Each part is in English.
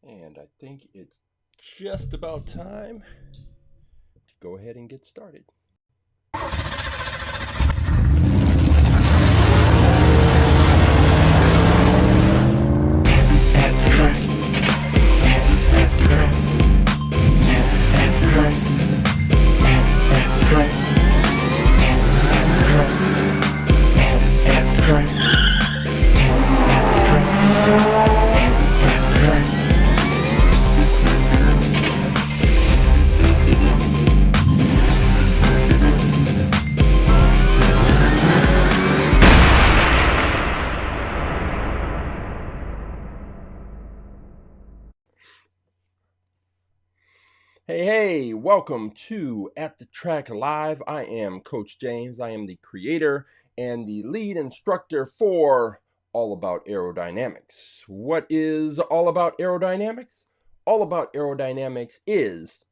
And I think it's just about time to go ahead and get started. Hey, welcome to At the Track Live. I am Coach James. I am the creator and the lead instructor for All About Aerodynamics. What is All About Aerodynamics? All About Aerodynamics is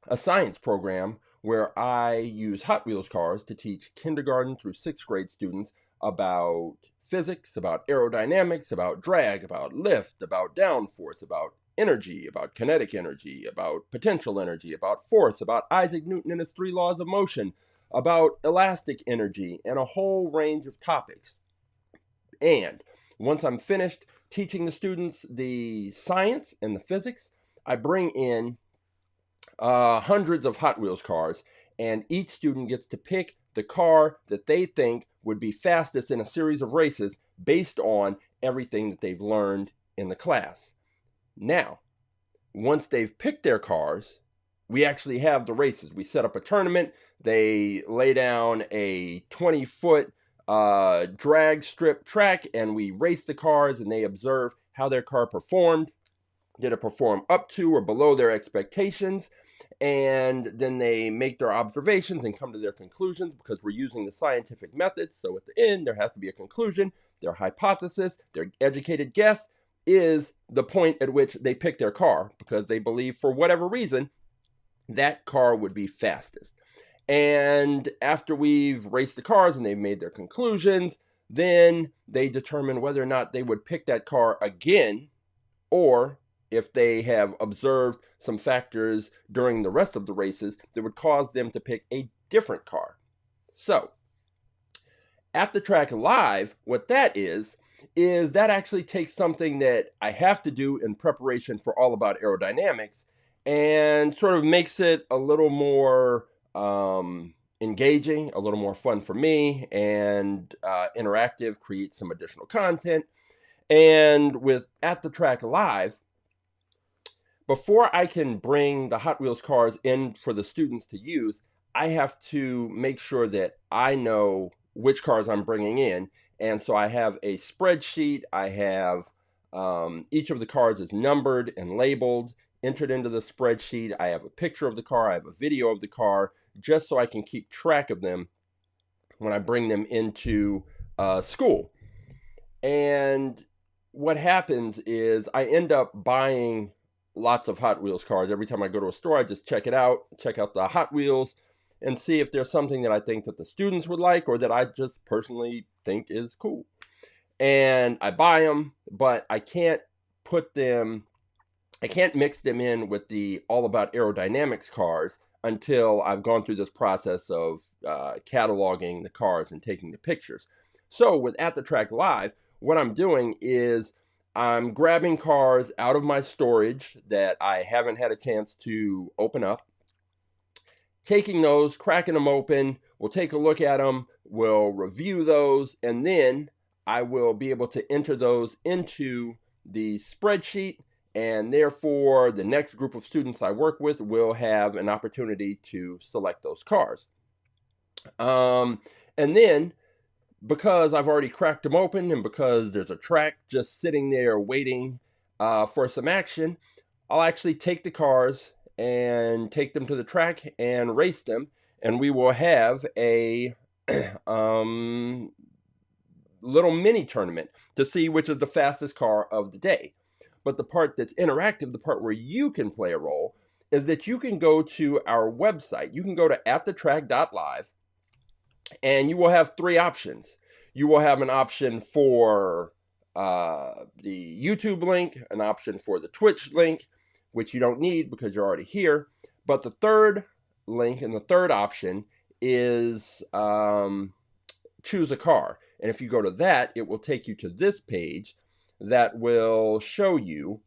a science program where I use Hot Wheels cars to teach kindergarten through sixth grade students about physics, about aerodynamics, about drag, about lift, about downforce, about energy, about kinetic energy, about potential energy, about force, about Isaac Newton and his three laws of motion, about elastic energy, and a whole range of topics. And once I'm finished teaching the students the science and the physics, I bring in hundreds of Hot Wheels cars, and each student gets to pick the car that they think would be fastest in a series of races based on everything that they've learned in the class. Now, once they've picked their cars, we actually have the races. We set up a tournament. They lay down a 20-foot drag strip track, and we race the cars, and they observe how their car performed. Did it perform up to or below their expectations? And then they make their observations and come to their conclusions because we're using the scientific method. So at the end, there has to be a conclusion. Their hypothesis, their educated guess is the point at which they pick their car because they believe for whatever reason that car would be fastest. And after we've raced the cars and they've made their conclusions, then they determine whether or not they would pick that car again, or if they have observed some factors during the rest of the races that would cause them to pick a different car. So, at the track live, what that is that actually takes something that I have to do in preparation for All About Aerodynamics and sort of makes it a little more engaging, a little more fun for me, and interactive, create some additional content. And with At the Track Live, before I can bring the Hot Wheels cars in for the students to use, I have to make sure that I know which cars I'm bringing in. And so I have a spreadsheet. I have each of the cars is numbered and labeled, entered into the spreadsheet. I have a picture of the car. I have a video of the car, just so I can keep track of them when I bring them into school. And what happens is I end up buying lots of Hot Wheels cars. Every time I go to a store, I just check out the Hot Wheels, and see if there's something that I think that the students would like or that I just personally think is cool. And I buy them, but I can't mix them in with the All About Aerodynamics cars until I've gone through this process of cataloging the cars and taking the pictures. So with At the Track Live, what I'm doing is I'm grabbing cars out of my storage that I haven't had a chance to open up, taking those, cracking them open. We'll take a look at them, we'll review those, and then I will be able to enter those into the spreadsheet, and therefore the next group of students I work with will have an opportunity to select those cars. And then, because I've already cracked them open and because there's a track just sitting there waiting for some action, I'll actually take the cars and take them to the track and race them, and we will have a little mini tournament to see which is the fastest car of the day. But the part that's interactive, the part where you can play a role, is that you can go to our website. You can go to atthetrack.live, and you will have three options. You will have an option for the YouTube link, an option for the Twitch link, which you don't need because you're already here. But the third link and the third option is choose a car. And if you go to that, it will take you to this page that will show you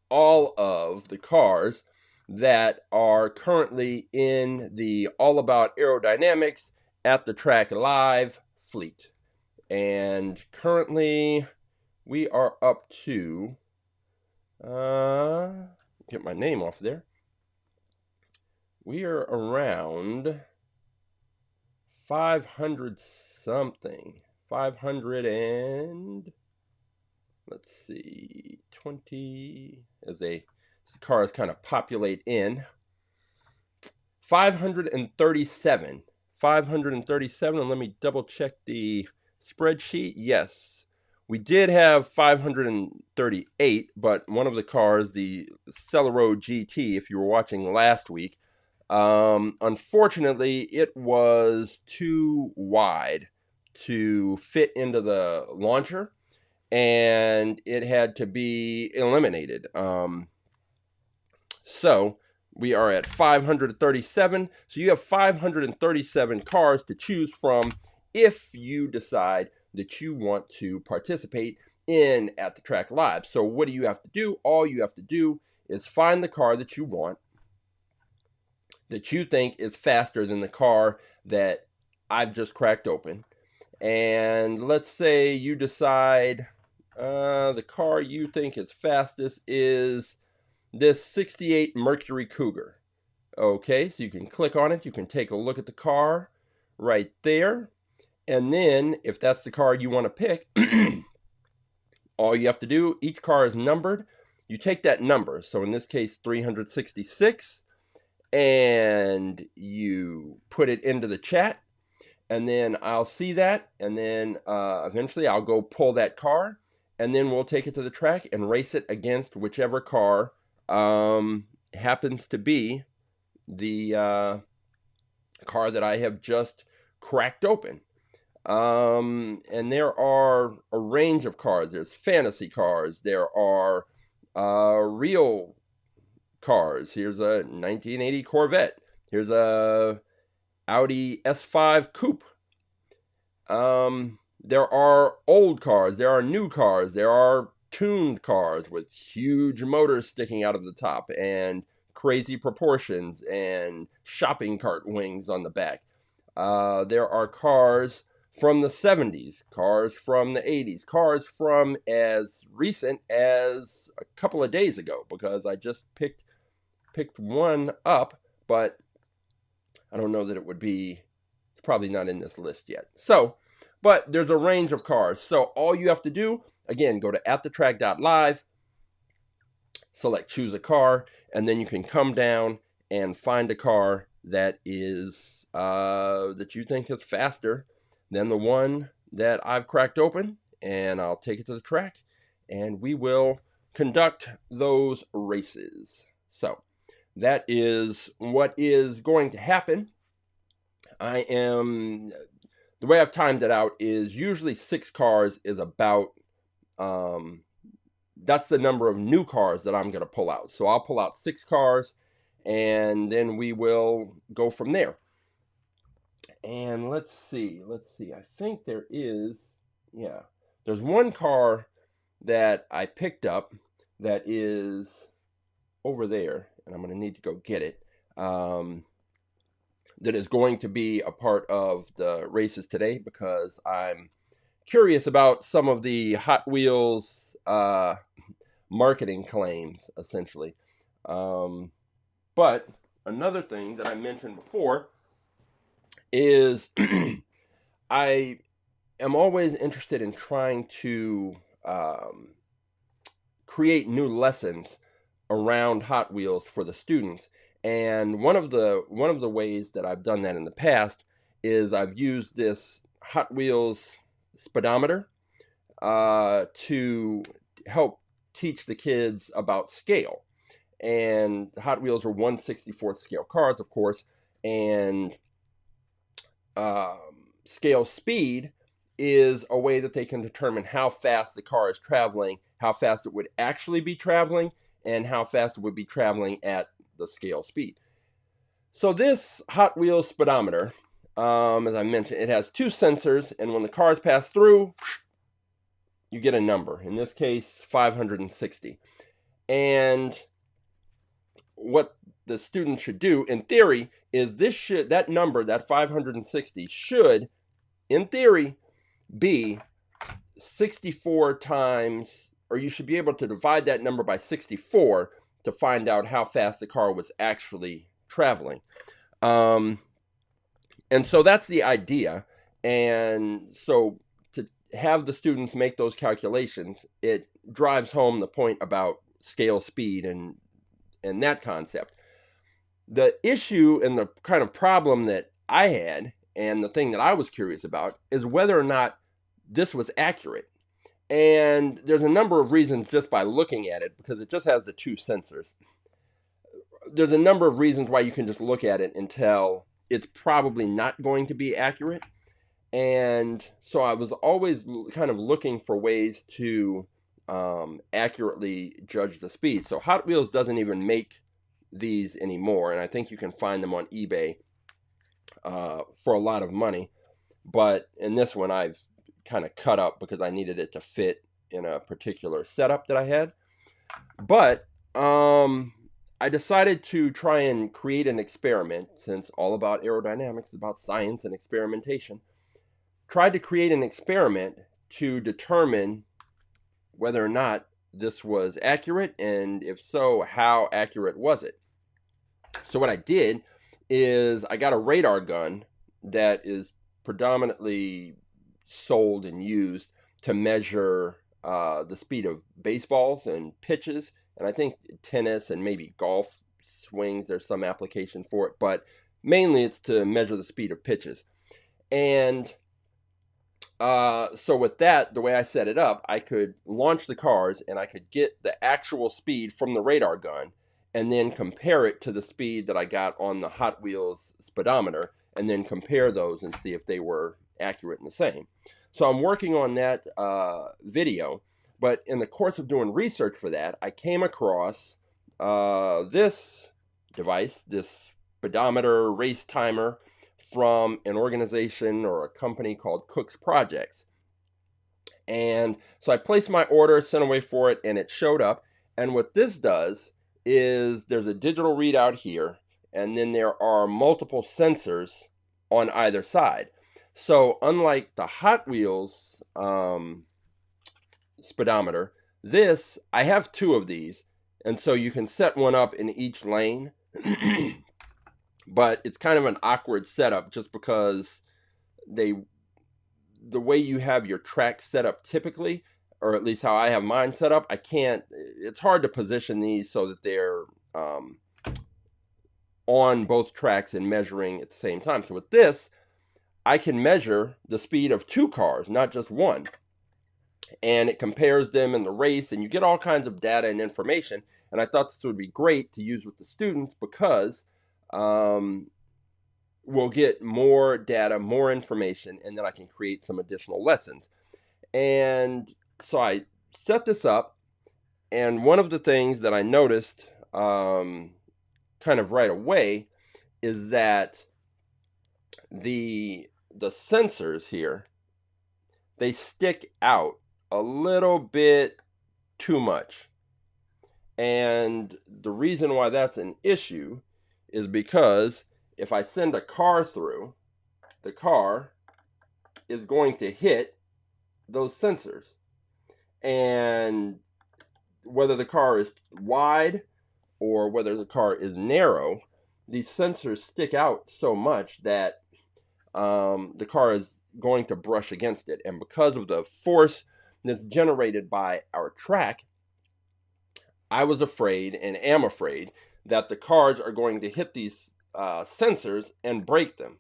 all of the cars that are currently in the All About Aerodynamics at the Track Live fleet. And currently we are up to, get my name off there. We are around 500 something. 500 and, let's see, 20, as the cars kind of populate in. 537. 537, and let me double check the spreadsheet. Yes, we did have 538, but one of the cars, the Celeron GT, if you were watching last week, unfortunately, it was too wide to fit into the launcher, and it had to be eliminated. So we are at 537. So you have 537 cars to choose from if you decide that you want to participate in At the Track Live. So what do you have to do? All you have to do is find the car that you want, that you think is faster than the car that I've just cracked open. And let's say you decide the car you think is fastest is this 68 Mercury Cougar. Okay, so you can click on it. You can take a look at the car right there. And then if that's the car you want to pick, all you have to do, each car is numbered. You take that number, so in this case 366, and you put it into the chat, and then I'll see that, and then eventually I'll go pull that car, and then we'll take it to the track and race it against whichever car happens to be the car that I have just cracked open. And there are a range of cars. There's fantasy cars. There are real cars. Here's a 1980 Corvette. Here's a Audi S5 Coupe. There are old cars. There are new cars. There are tuned cars with huge motors sticking out of the top and crazy proportions and shopping cart wings on the back. There are cars from the 70s, cars from the 80s, cars from as recent as a couple of days ago, because I just picked one up, but I don't know that it would be, it's probably not in this list yet. So, but there's a range of cars. So all you have to do, again, go to atthetrack.live, select choose a car, and then you can come down and find a car that is that you think is faster than the one that I've cracked open, and I'll take it to the track, and we will conduct those races. So that is what is going to happen. The way I've timed it out is usually 6 cars is about, that's the number of new cars that I'm going to pull out. So I'll pull out 6 cars, and then we will go from there. And let's see. I think there is, yeah, there's one car that I picked up that is over there, and I'm going to need to go get it, that is going to be a part of the races today, because I'm curious about some of the Hot Wheels marketing claims, essentially. But another thing that I mentioned before is I am always interested in trying to create new lessons around Hot Wheels for the students. And one of the ways that I've done that in the past is I've used this Hot Wheels speedometer to help teach the kids about scale. And Hot Wheels are 1/64th scale cars, of course, and scale speed is a way that they can determine how fast the car is traveling, how fast it would actually be traveling, and how fast it would be traveling at the scale speed. So this Hot Wheels speedometer, as I mentioned, it has 2 sensors, and when the cars pass through, you get a number. In this case, 560. And what the student should do, in theory, is that number, that 560, should, in theory, be 64 times, or you should be able to divide that number by 64 to find out how fast the car was actually traveling. And so that's the idea. And so to have the students make those calculations, it drives home the point about scale speed and that concept. The issue and the kind of problem that I had, and the thing that I was curious about, is whether or not this was accurate. And there's a number of reasons just by looking at it, because it just has the 2 sensors. There's a number of reasons why you can just look at it and tell it's probably not going to be accurate. And so I was always kind of looking for ways to accurately judge the speed. So Hot Wheels doesn't even make these anymore, and I think you can find them on eBay for a lot of money. But in this one, I've kind of cut up because I needed it to fit in a particular setup that I had. But I decided to try and create an experiment, since All About Aerodynamics is about science and experimentation. Tried to create an experiment to determine whether or not this was accurate, and if so, how accurate was it? So what I did is I got a radar gun that is predominantly sold and used to measure the speed of baseballs and pitches, and I think tennis and maybe golf swings, there's some application for it, but mainly it's to measure the speed of pitches. And so with that, the way I set it up, I could launch the cars and I could get the actual speed from the radar gun and then compare it to the speed that I got on the Hot Wheels speedometer, and then compare those and see if they were accurate and the same. So I'm working on that video, but in the course of doing research for that, I came across this device, this speedometer race timer, from an organization or a company called Cook's Projects. And so I placed my order, sent away for it, and it showed up. And what this does is there's a digital readout here, and then there are multiple sensors on either side. So unlike the Hot Wheels speedometer, this, I have 2 of these, and so you can set one up in each lane. But it's kind of an awkward setup, just because the way you have your track set up typically, or at least how I have mine set up, it's hard to position these so that they're on both tracks and measuring at the same time. So with this, I can measure the speed of 2 cars, not just one. And it compares them in the race, and you get all kinds of data and information. And I thought this would be great to use with the students, because we'll get more data, more information, and then I can create some additional lessons. And so I set this up, and one of the things that I noticed kind of right away is that the sensors here, they stick out a little bit too much. And the reason why that's an issue is because if I send a car through, the car is going to hit those sensors. And whether the car is wide or whether the car is narrow, these sensors stick out so much that the car is going to brush against it. And because of the force that's generated by our track, I was afraid, and am afraid, that the cars are going to hit these sensors and break them.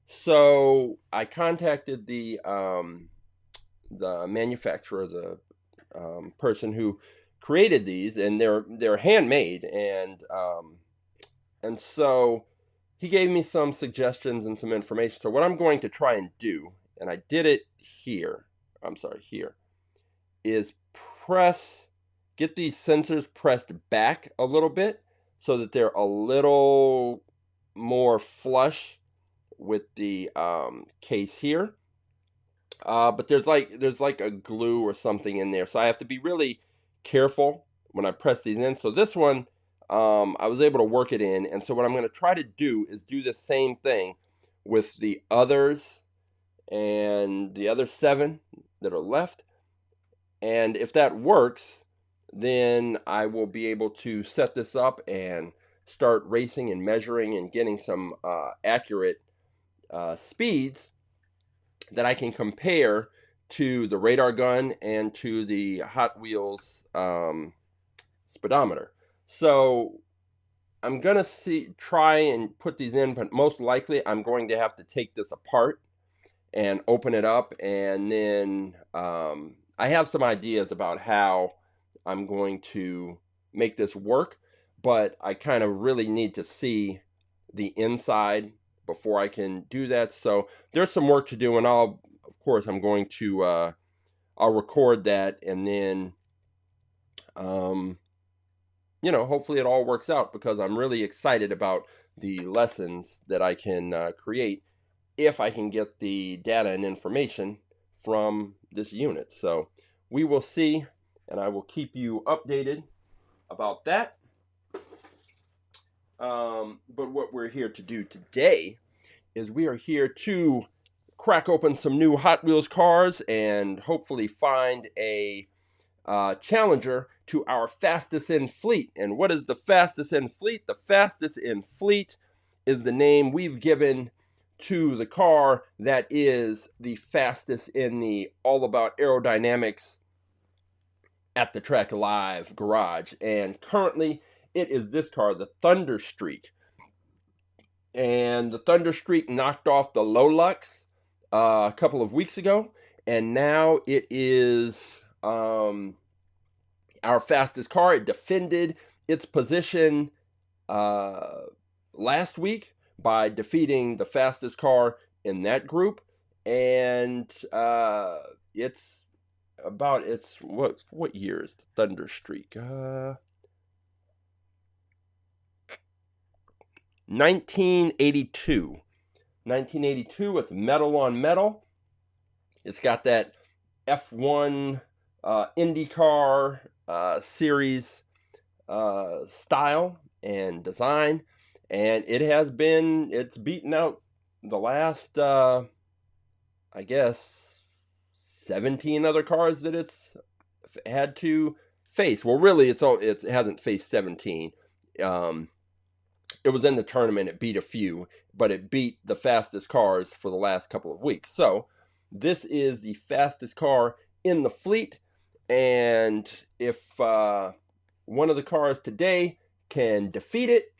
So I contacted the manufacturer, the person who created these, and they're handmade, and so he gave me some suggestions and some information. So what I'm going to try and do and I did it here, here, is get these sensors pressed back a little bit so that they're a little more flush with the case here. But there's like a glue or something in there, so I have to be really careful when I press these in. So this one, I was able to work it in, and so what I'm going to try to do is do the same thing with the others and the other 7 that are left. And if that works, then I will be able to set this up and start racing and measuring and getting some accurate speeds that I can compare to the radar gun and to the Hot Wheels speedometer. So I'm gonna try and put these in, but most likely I'm going to have to take this apart and open it up, and then I have some ideas about how I'm going to make this work, but I kind of really need to see the inside before I can do that. So there's some work to do, and of course I'm going to I'll record that, and then hopefully it all works out, because I'm really excited about the lessons that I can create if I can get the data and information from this unit. So we will see, and I will keep you updated about that. But what we're here to do today is we are here to crack open some new Hot Wheels cars and hopefully find a challenger to our fastest in fleet. And what is the fastest in fleet? The fastest in fleet is the name we've given to the car that is the fastest in the All About Aerodynamics at the Track Live garage. And currently it is this car, the Thunder Streak. And the Thunder Streak knocked off the Lolux a couple of weeks ago, and now it is our fastest car. It defended its position last week by defeating the fastest car in that group, and what year is the Thunder Streak? 1982. 1982. It's metal on metal. It's got that F1 IndyCar series style and design, and it's beaten out the last I guess 17 other cars that it's had to face. Well, really it hasn't faced 17. It was in the tournament, it beat a few, but it beat the fastest cars for the last couple of weeks. So this is the fastest car in the fleet, and if one of the cars today can defeat it,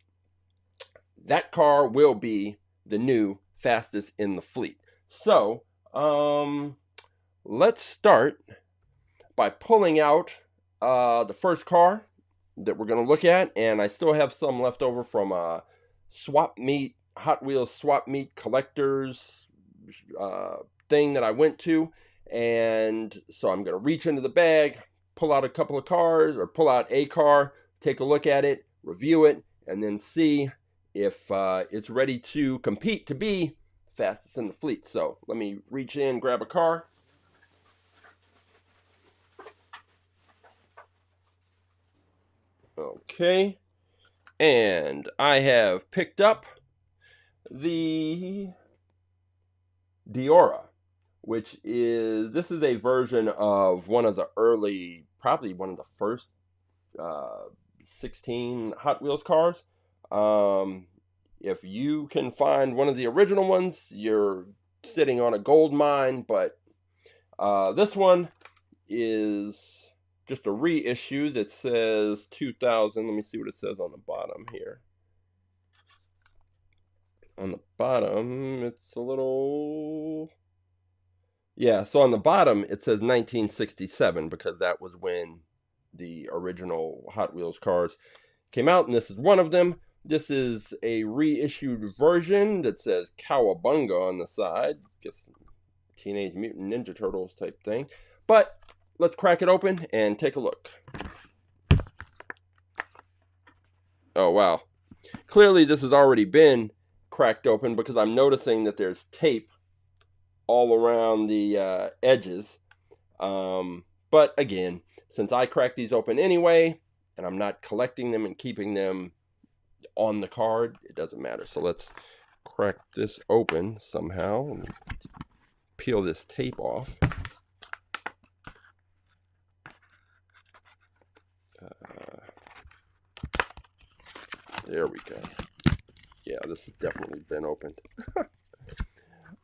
that car will be the new fastest in the fleet. So let's start by pulling out the first car that we're going to look at, and I still have some left over from Hot Wheels swap meet collectors thing that I went to, and so I'm going to reach into the bag, pull out a couple of cars, or pull out a car, take a look at it, review it, and then see if it's ready to compete to be fastest in the fleet. So let me reach in, grab a car. Okay, and I have picked up the Diora, this is a version of one of the early, probably one of the first 16 Hot Wheels cars. If you can find one of the original ones, you're sitting on a gold mine, but this one is just a reissue that says 2000. Let me see what it says on the bottom here. On the bottom, it's a little... Yeah, so on the bottom, it says 1967, because that was when the original Hot Wheels cars came out, and this is one of them. This is a reissued version that says Cowabunga on the side. Just Teenage Mutant Ninja Turtles type thing. But let's crack it open and take a look. Oh, wow. Clearly this has already been cracked open because I'm noticing that there's tape all around the edges. But again, since I cracked these open anyway, and I'm not collecting them and keeping them on the card, it doesn't matter. So let's crack this open somehow and peel this tape off. There we go. Yeah, this has definitely been opened.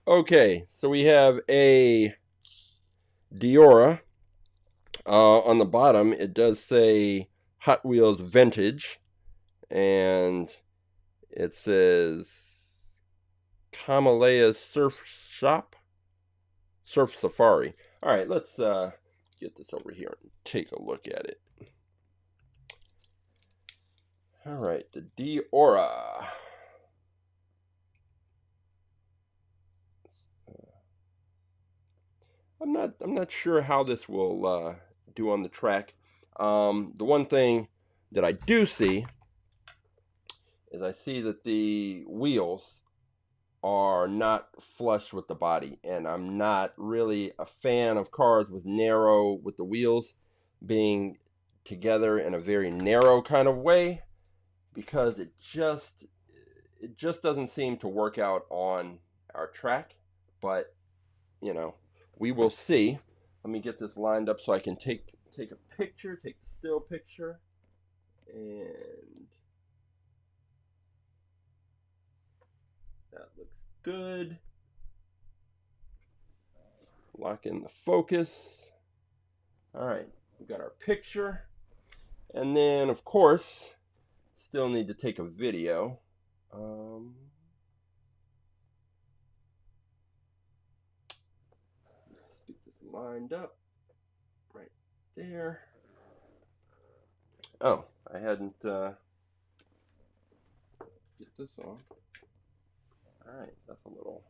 Okay, so we have a Diora. On the bottom, it does say Hot Wheels Vintage, and it says Kamalea's Surf Shop, Surf Safari. All right, let's get this over here and take a look at it. All right, the Diora. I'm not sure how this will do on the track. The one thing that I do see is I see that the wheels are not flush with the body, and I'm not really a fan of cars with the wheels being together in a very narrow kind of way, because it just doesn't seem to work out on our track. But you know, we will see. Let me get this lined up so I can take a picture, take the still picture, and that looks good. Lock in the focus. All right, we got our picture, and then of course, still need to take a video. Let's get this lined up right there. Oh, I hadn't get this on. All right, that's a little.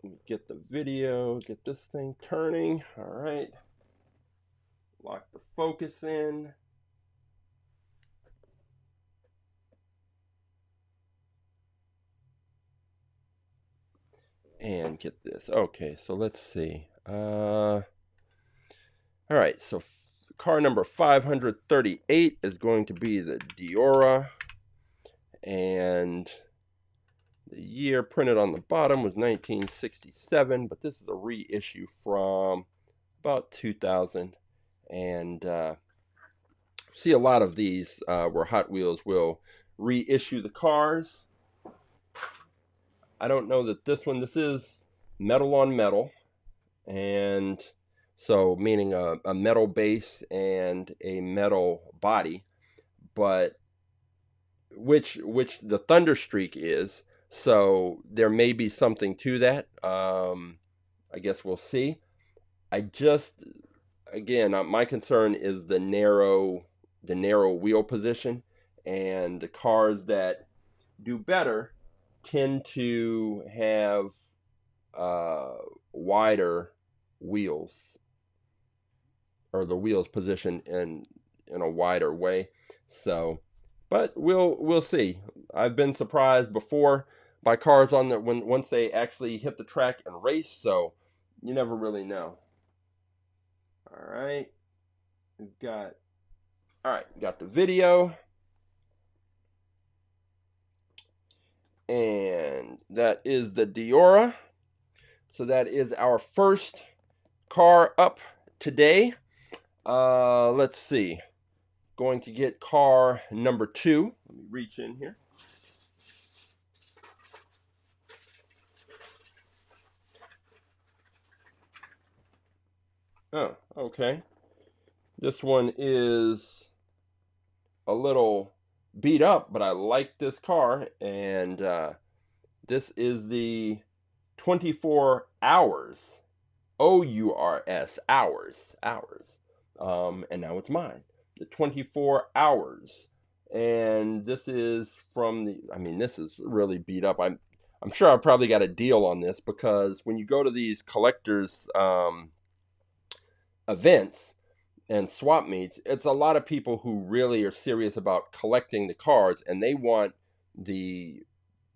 Let me get the video, get this thing turning. All right, lock the focus in. And get this. Okay, so let's see. All right, so car number 538 is going to be the Diora, and the year printed on the bottom was 1967, but this is a reissue from about 2000. And see a lot of these where Hot Wheels will reissue the cars. I don't know that this is metal on metal, and so meaning a metal base and a metal body, but which the Thunderstreak is. So there may be something to that. I guess we'll see. Again, my concern is the narrow wheel position, and the cars that do better tend to have wider wheels, or the wheels positioned in a wider way. So, but we'll see. I've been surprised before by cars once they actually hit the track and race. So you never really know. All right, got the video. And that is the Diora. So that is our first car up today. Let's see. Going to get car number 2. Let me reach in here. Oh, okay. This one is a little beat up, but I like this car, and this is the 24 hours, OURS, hours, and now it's mine, the 24 hours, and this is from this is really beat up. I'm sure I probably got a deal on this, because when you go to these collectors events and swap meets, it's a lot of people who really are serious about collecting the cards, and they want the,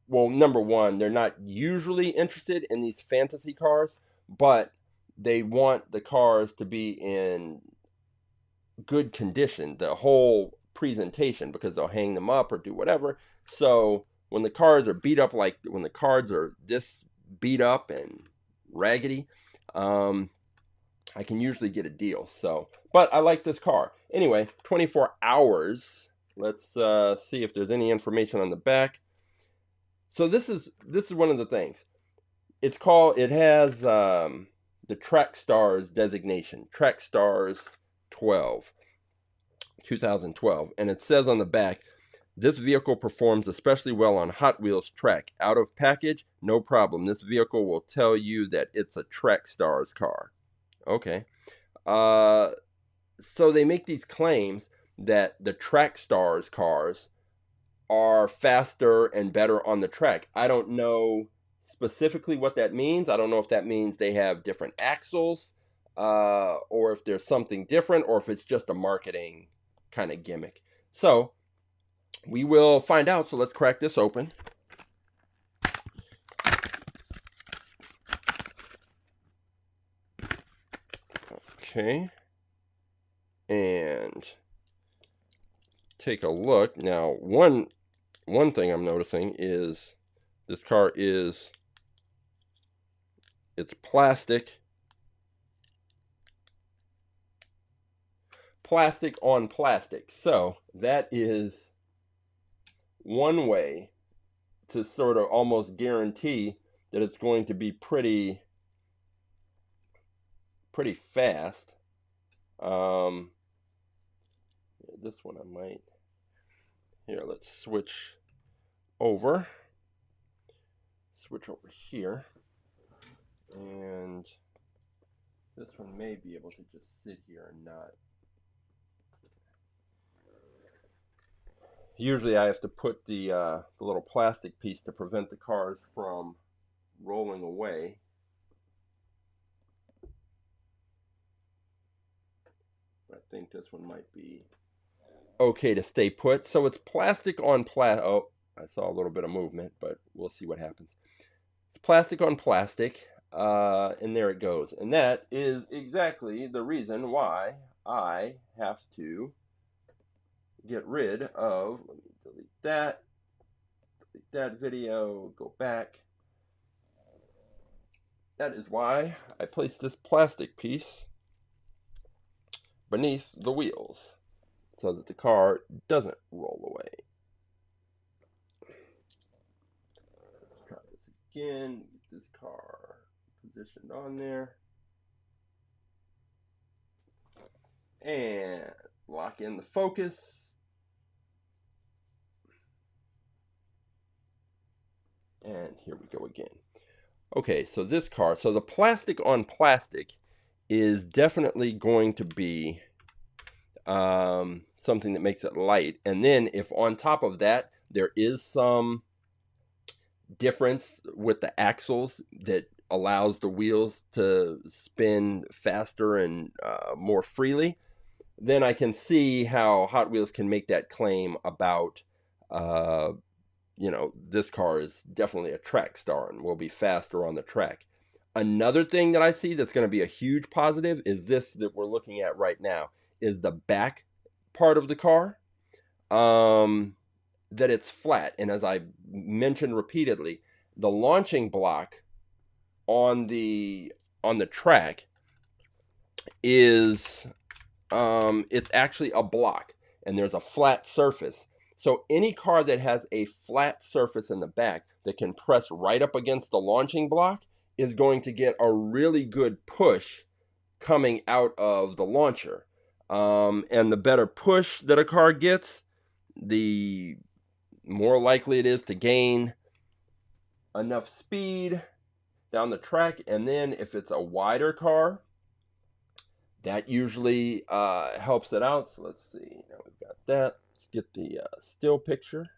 well, number one, they're not usually interested in these fantasy cars, but they want the cars to be in good condition, the whole presentation, because they'll hang them up or do whatever. So when the cards are beat up, like when the cards are this beat up and raggedy, I can usually get a deal. So, but I like this car. Anyway, 24 hours. Let's see if there's any information on the back. So this is one of the things. It has the Track Stars designation, Track Stars 12, 2012, and it says on the back, this vehicle performs especially well on Hot Wheels track. Out of package, no problem. This vehicle will tell you that it's a Track Stars car. Okay. So they make these claims that the Track Stars cars are faster and better on the track. I don't know specifically what that means. I don't know if that means they have different axles, or if there's something different, or if it's just a marketing kind of gimmick. So we will find out. So let's crack this open. Okay. And take a look. Now, one thing I'm noticing is this car it's plastic on plastic. So that is one way to sort of almost guarantee that it's going to be pretty fast. This one I might, here, let's switch over here, and this one may be able to just sit here and not. Usually I have to put the little plastic piece to prevent the cars from rolling away. I think this one might be okay to stay put. So it's plastic on plastic. Oh, I saw a little bit of movement, but we'll see what happens. It's plastic on plastic, and there it goes. And that is exactly the reason why I have to get rid of, let me delete that video, go back. That is why I placed this plastic piece beneath the wheels, so that the car doesn't roll away. Let's try this again. Get this car positioned on there. And lock in the focus. And here we go again. Okay, so this car, so the plastic on plastic is definitely going to be something that makes it light. And then if on top of that there is some difference with the axles that allows the wheels to spin faster and more freely, then I can see how Hot Wheels can make that claim about, this car is definitely a track star and will be faster on the track. Another thing that I see that's going to be a huge positive is this that we're looking at right now, is the back part of the car, that it's flat. And as I mentioned repeatedly, the launching block on the track is it's actually a block, and there's a flat surface. So any car that has a flat surface in the back that can press right up against the launching block is going to get a really good push coming out of the launcher. And the better push that a car gets, the more likely it is to gain enough speed down the track. And then if it's a wider car, that usually helps it out. So let's see. Now we've got that. Let's get the still picture.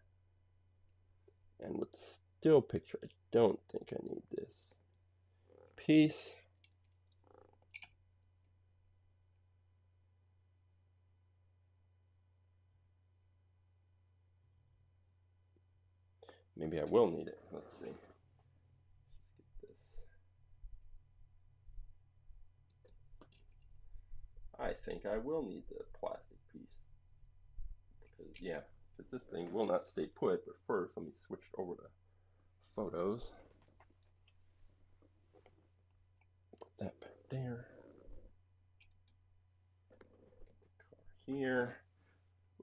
And with still picture. I don't think I need this piece. Maybe I will need it. Let's see. Get this. I think I will need the plastic piece. Because, yeah, but this thing will not stay put. But first, let me switch over to photos. Put that back there. Car here.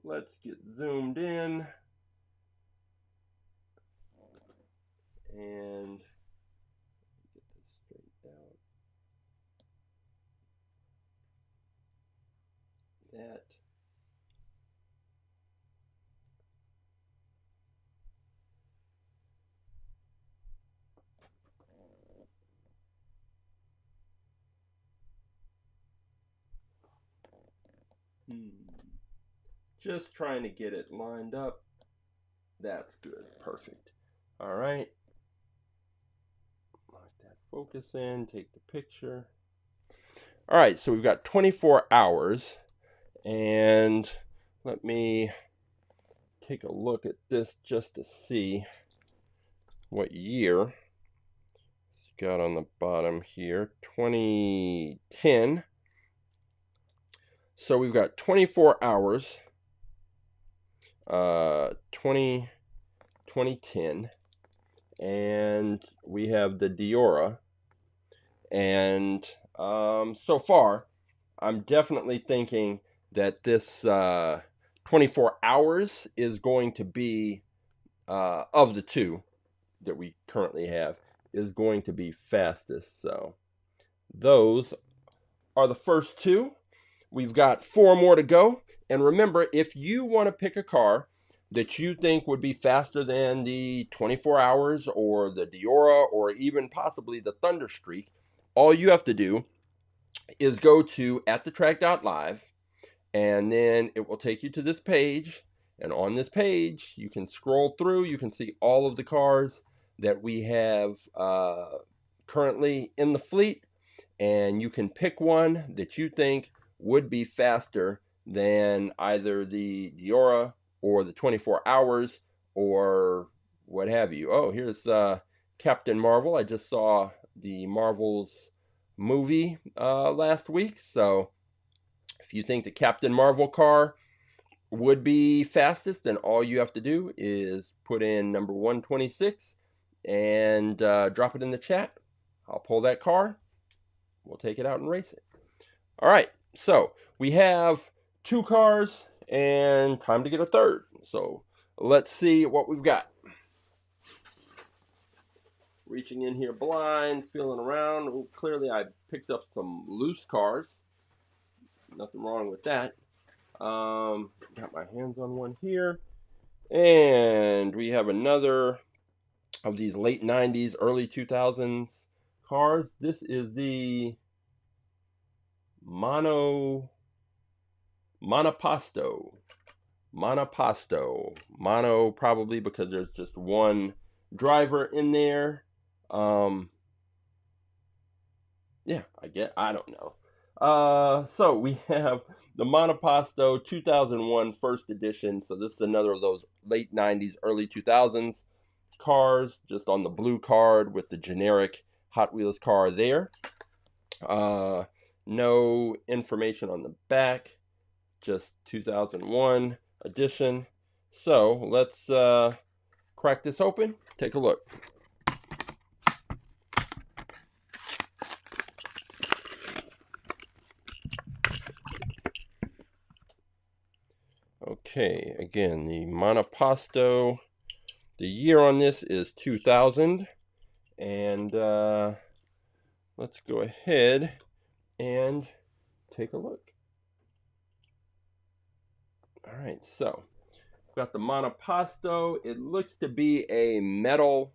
Let's get zoomed in. And get this straightened out. That. Just trying to get it lined up. That's good. Perfect. All right. Lock that focus in. Take the picture. All right. So we've got 24 hours. And let me take a look at this just to see what year it's got on the bottom here. 2010. So we've got 24 hours, 2010, and we have the Diora. And so far, I'm definitely thinking that this 24 hours is going to be, of the two that we currently have, is going to be fastest. So those are the first two. We've got 4 more to go. And remember, if you want to pick a car that you think would be faster than the 24 hours or the Diora or even possibly the Thunderstreak, all you have to do is go to atthetrack.live, and then it will take you to this page. And on this page, you can scroll through. You can see all of the cars that we have currently in the fleet. And you can pick one that you think would be faster than either the Diora or the 24 hours or what have you. Oh, here's Captain Marvel. I just saw the Marvel's movie last week. So if you think the Captain Marvel car would be fastest, then all you have to do is put in number 126 and drop it in the chat. I'll pull that car. We'll take it out and race it. All right, so we have 2 cars and time to get a third. So let's see what we've got. Reaching in here blind, feeling around. Oh, clearly I picked up some loose cars. Nothing wrong with that. Got my hands on one here. And we have another of these late 90s, early 2000s cars. This is the Monopasto. Mono probably because there's just one driver in there. Yeah, I don't know. So we have the Monopasto 2001 first edition. So this is another of those late 90s, early 2000s cars, just on the blue card with the generic Hot Wheels car there. No information on the back, just 2001 edition. So let's crack this open, take a look. Okay, again, the Monopasto, the year on this is 2000, and let's go ahead and take a look. All right, so we've got the Monopasto. It looks to be a metal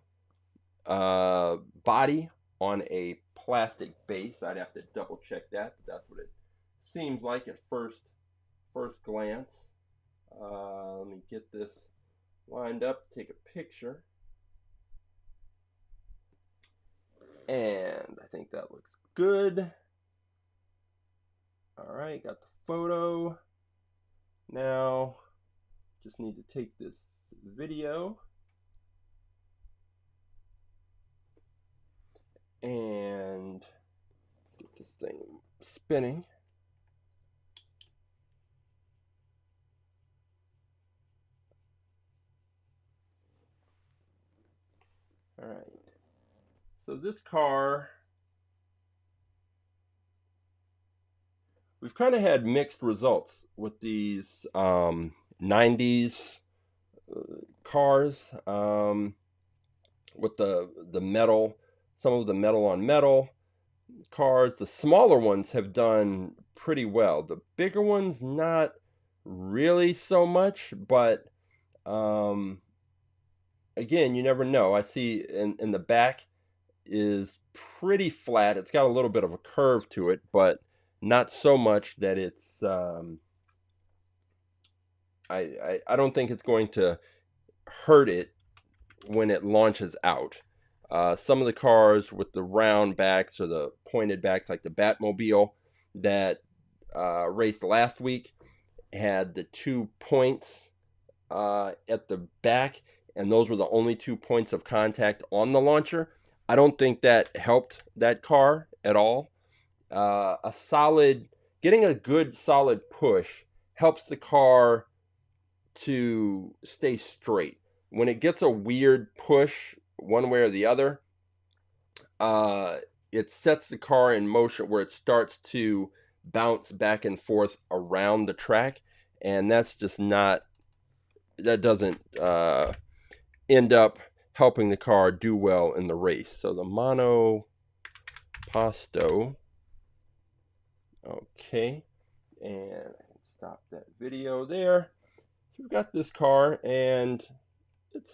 body on a plastic base. I'd have to double check that, but that's what it seems like at first glance. Let me get this lined up, take a picture. And I think that looks good. All right, got the photo. Now, just need to take this video and get this thing spinning. All right. So this car, we've kind of had mixed results with these 90s cars with the metal, some of the metal on metal cars. The smaller ones have done pretty well. The bigger ones, not really so much, but again, you never know. I see in the back is pretty flat. It's got a little bit of a curve to it, but not so much that it's I don't think it's going to hurt it when it launches out. Some of the cars with the round backs or the pointed backs, like the Batmobile that raced last week, had the 2 points at the back, and those were the only 2 points of contact on the launcher. I don't think that helped that car at all. Getting a good solid push helps the car to stay straight. When it gets a weird push one way or the other, it sets the car in motion where it starts to bounce back and forth around the track, and that doesn't end up helping the car do well in the race. So the monoposto, okay, and I can stop that video there. We've got this car, and it's,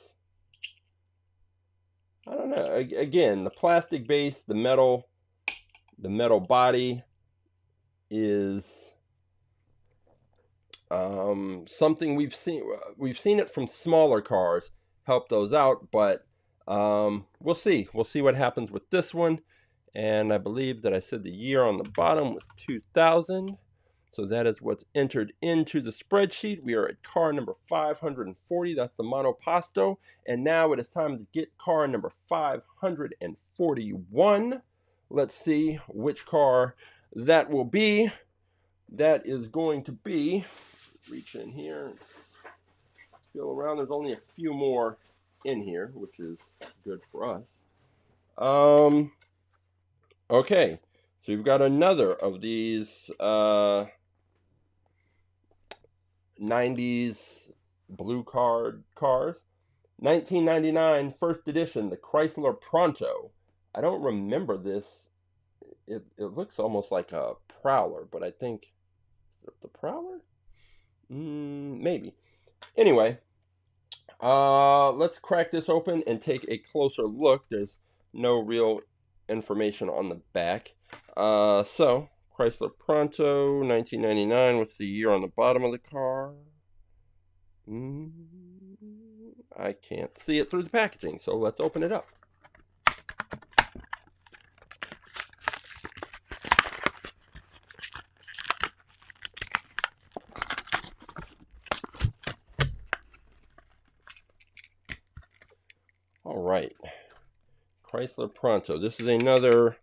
I don't know, again, the plastic base, the metal body is something we've seen it from smaller cars help those out, but we'll see what happens with this one. And I believe that I said the year on the bottom was 2000. So that is what's entered into the spreadsheet. We are at car number 540. That's the monoposto. And now it is time to get car number 541. Let's see which car that will be. That is going to be, reach in here, feel around. There's only a few more in here, which is good for us. Okay, so you've got another of these 90s blue cars. 1999 first edition, the Chrysler Pronto. I don't remember this. It looks almost like a Prowler, but I think the Prowler? Maybe. Anyway, let's crack this open and take a closer look. There's no real information on the back. So, Chrysler Pronto, 1999. What's the year on the bottom of the car? I can't see it through the packaging, so let's open it up. All right, Chrysler Pronto. This is another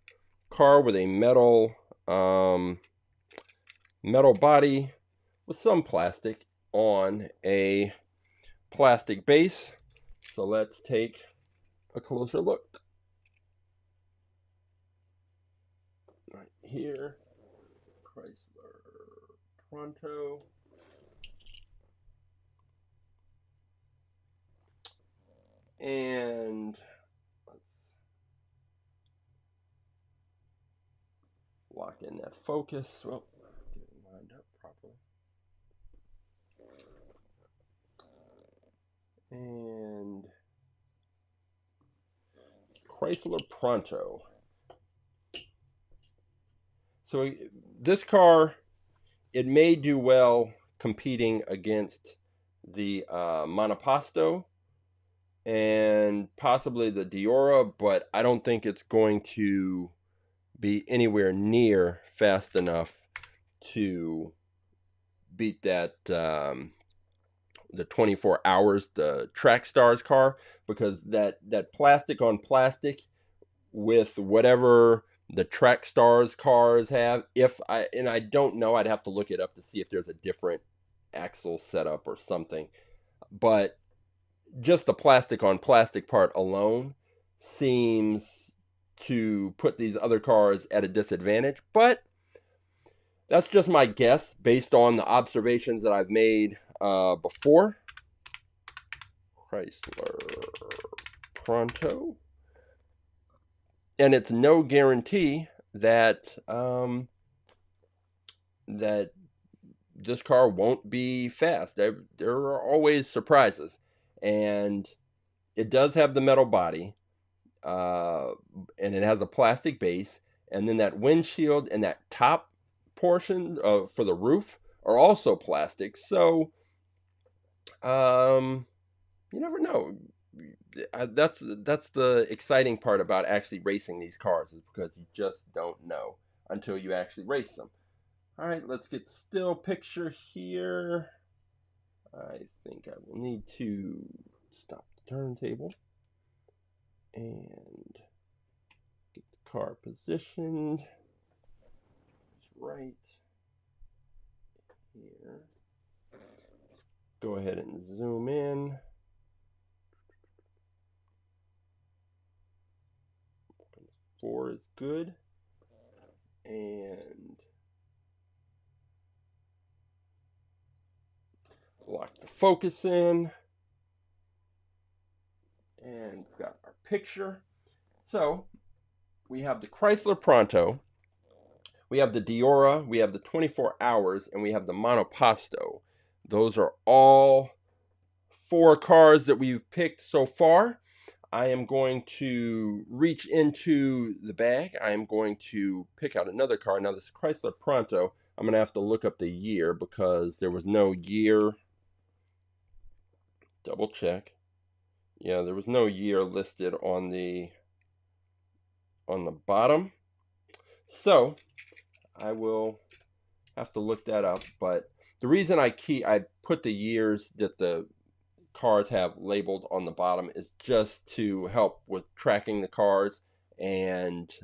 car with a metal body with some plastic on a plastic base. So let's take a closer look. Right here, Chrysler Pronto. And let's lock in that focus. Well, get it lined up properly. And Chrysler Pronto. So this car, it may do well competing against the monoposto and possibly the Diora, but I don't think it's going to be anywhere near fast enough to beat that the 24 hours, the Track Stars car, because that plastic on plastic with whatever the Track Stars cars have, and I don't know, I'd have to look it up to see if there's a different axle setup or something, but just the plastic on plastic part alone seems to put these other cars at a disadvantage. But that's just my guess based on the observations that I've made before. Chrysler Pronto. And it's no guarantee that that this car won't be fast. There are always surprises. And it does have the metal body, and it has a plastic base. And then that windshield and that top portion for the roof are also plastic. So you never know. That's the exciting part about actually racing these cars, is because you just don't know until you actually race them. All right, let's get the still picture here. I think I will need to stop the turntable and get the car positioned right here. Let's go ahead and zoom in. Four is good. And lock the focus in. And got our picture. So we have the Chrysler Pronto, we have the Diora, we have the 24 hours, and we have the Monoposto. Those are all 4 cars that we've picked so far. I am going to reach into the bag. I am going to pick out another car. Now, this Chrysler Pronto, I'm going to have to look up the year because there was no year. Double check. Yeah, there was no year listed on the bottom. So I will have to look that up. But the reason I put the years that the cars have labeled on the bottom is just to help with tracking the cars. And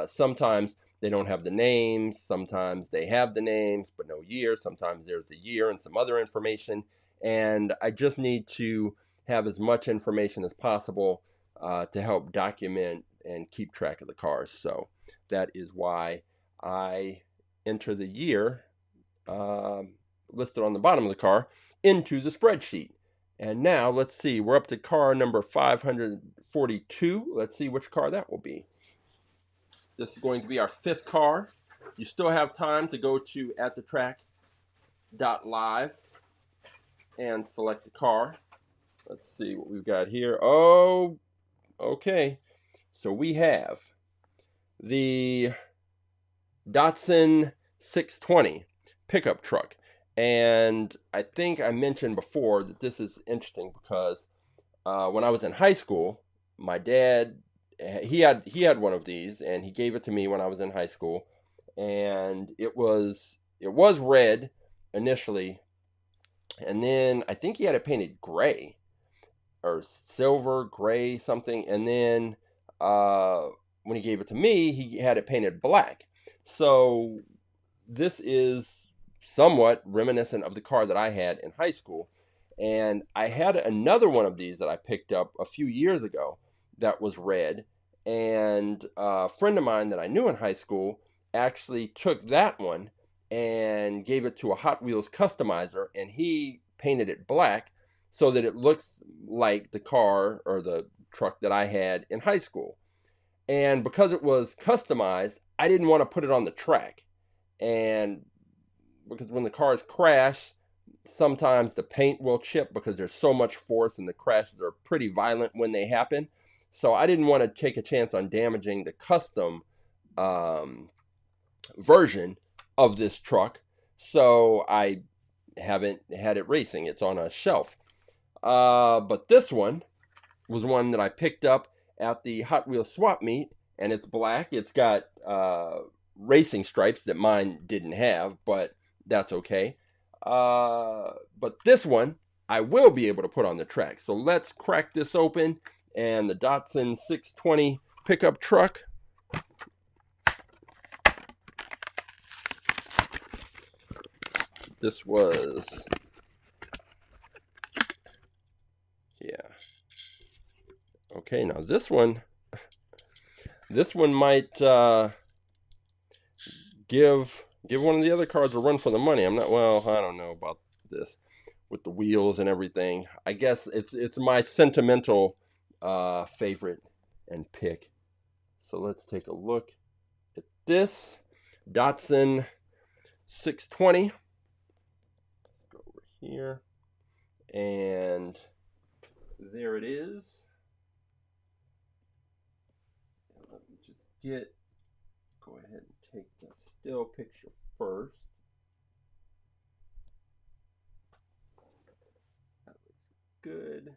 sometimes they don't have the names, sometimes they have the names but no year, sometimes there's the year and some other information, and I just need to have as much information as possible to help document and keep track of the cars. So that is why I enter the year listed on the bottom of the car into the spreadsheet. And now, let's see, we're up to car number 542. Let's see which car that will be. This is going to be our 5th car. You still have time to go to atthetrack.live and select the car. Let's see what we've got here. Oh, okay. So we have the Datsun 620 pickup truck. And I think I mentioned before that this is interesting because when I was in high school, my dad, he had one of these, and he gave it to me when I was in high school, and it was red initially, and then I think he had it painted gray or silver gray something, and then when he gave it to me, he had it painted black. So this is somewhat reminiscent of the car that I had in high school. And I had another one of these that I picked up a few years ago that was red. And a friend of mine that I knew in high school actually took that one and gave it to a Hot Wheels customizer, and he painted it black so that it looks like the car or the truck that I had in high school. And because it was customized, I didn't want to put it on the track. And because when the cars crash, sometimes the paint will chip because there's so much force, and the crashes are pretty violent when they happen. So I didn't want to take a chance on damaging the custom version of this truck. So I haven't had it racing. It's on a shelf. But this one was one that I picked up at the Hot Wheels swap meet, and it's black. It's got racing stripes that mine didn't have, but that's okay. But this one I will be able to put on the track. So let's crack this open, and the Datsun 620 pickup truck. This was, yeah. Okay, now this one might give one of the other cars a run for the money. I don't know about this with the wheels and everything. I guess it's my sentimental favorite and pick. So let's take a look at this Datsun 620. Let's go over here, and there it is. Let me just go ahead and take the still picture first. That looks good.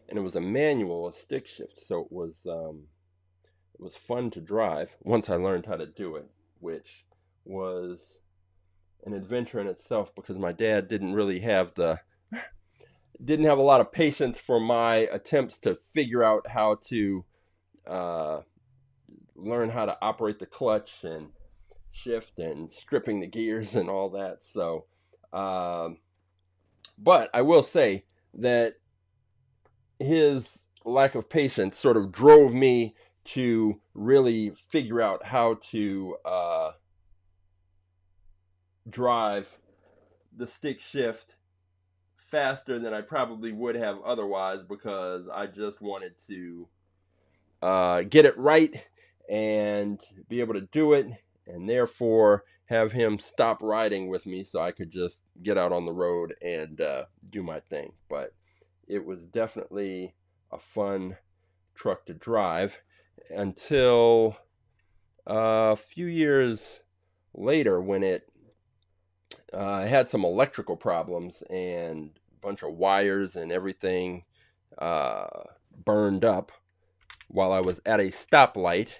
And it was a manual, a stick shift, so it was fun to drive once I learned how to do it, which was an adventure in itself because my dad didn't have a lot of patience for my attempts to figure out how to learn how to operate the clutch and shift and stripping the gears and all that. So, but I will say that his lack of patience sort of drove me to really figure out how to drive the stick shift faster than I probably would have otherwise, because I just wanted to get it right and be able to do it, and therefore have him stop riding with me so I could just get out on the road and do my thing. But it was definitely a fun truck to drive until a few years later, when it had some electrical problems and a bunch of wires and everything burned up while I was at a stoplight,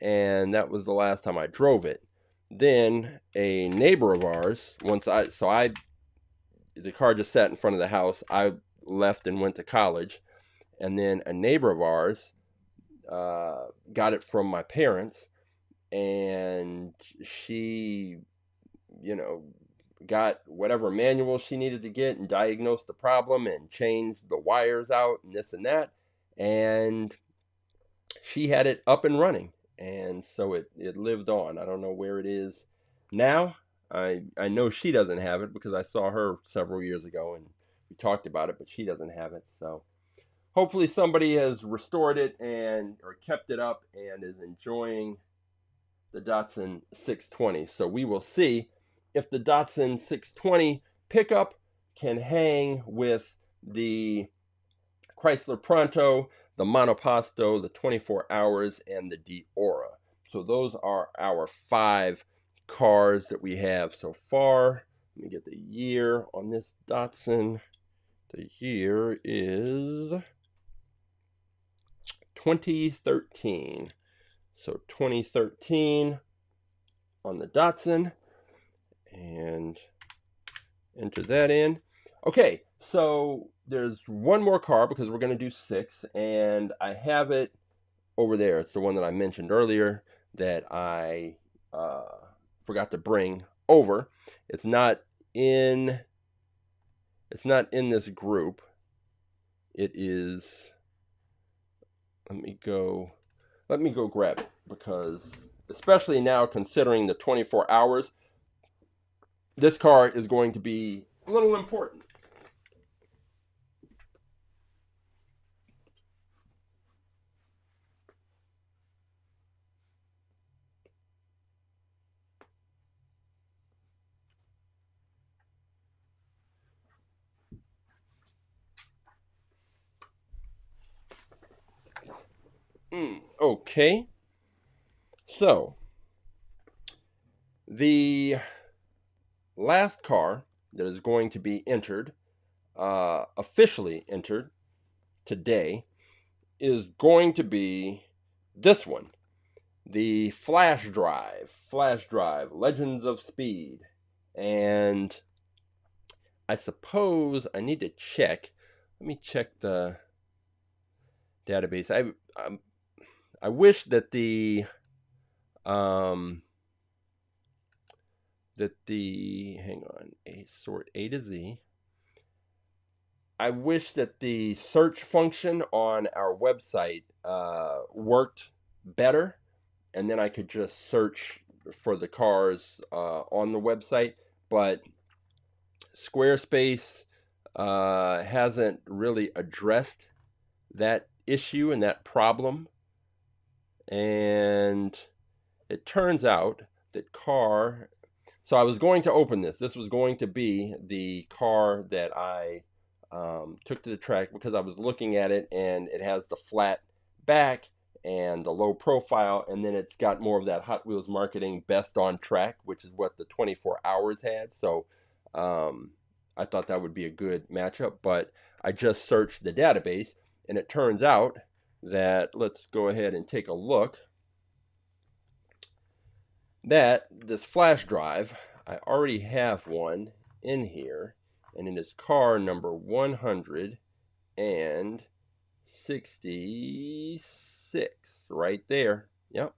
and that was the last time I drove it. Then a neighbor of ours, the car just sat in front of the house. I left and went to college, and then a neighbor of ours got it from my parents, and she, got whatever manual she needed to get and diagnosed the problem and changed the wires out and this and that, and she had it up and running, and so it lived on. I don't know where it is now. I know she doesn't have it because I saw her several years ago and we talked about it, but she doesn't have it. So hopefully somebody has restored it or kept it up and is enjoying the Datsun 620. So we will see if the Datsun 620 pickup can hang with the Chrysler Pronto, the Monoposto, the 24 Hours, and the Diora. So those are our 5 cars that we have so far. Let me get the year on this Datsun. The year is 2013. So 2013 on the Datsun, and enter that in. Okay, so there's one more car because we're going to do 6, and I have it over there. It's the one that I mentioned earlier that I forgot to bring over. It's not in this group. It is. Let me go grab it, because especially now, considering the 24 hours, this car is going to be a little important. Okay. So, The last car that is going to be entered, officially entered today, is going to be this one, the Flash Drive, Legends of Speed. And I suppose I need to check. Let me check the database. I wish that the hang on, sort A to Z. I wish that the search function on our website worked better, and then I could just search for the cars on the website. But Squarespace hasn't really addressed that issue and that problem. And it turns out that so I was going to open this. This was going to be the car that I took to the track because I was looking at it, and it has the flat back and the low profile, and then it's got more of that Hot Wheels marketing best on track, which is what the 24 hours had. So I thought that would be a good matchup, but I just searched the database, and it turns out that, let's go ahead and take a look, that this flash drive, I already have one in here, and it is car number 166 right there. Yep.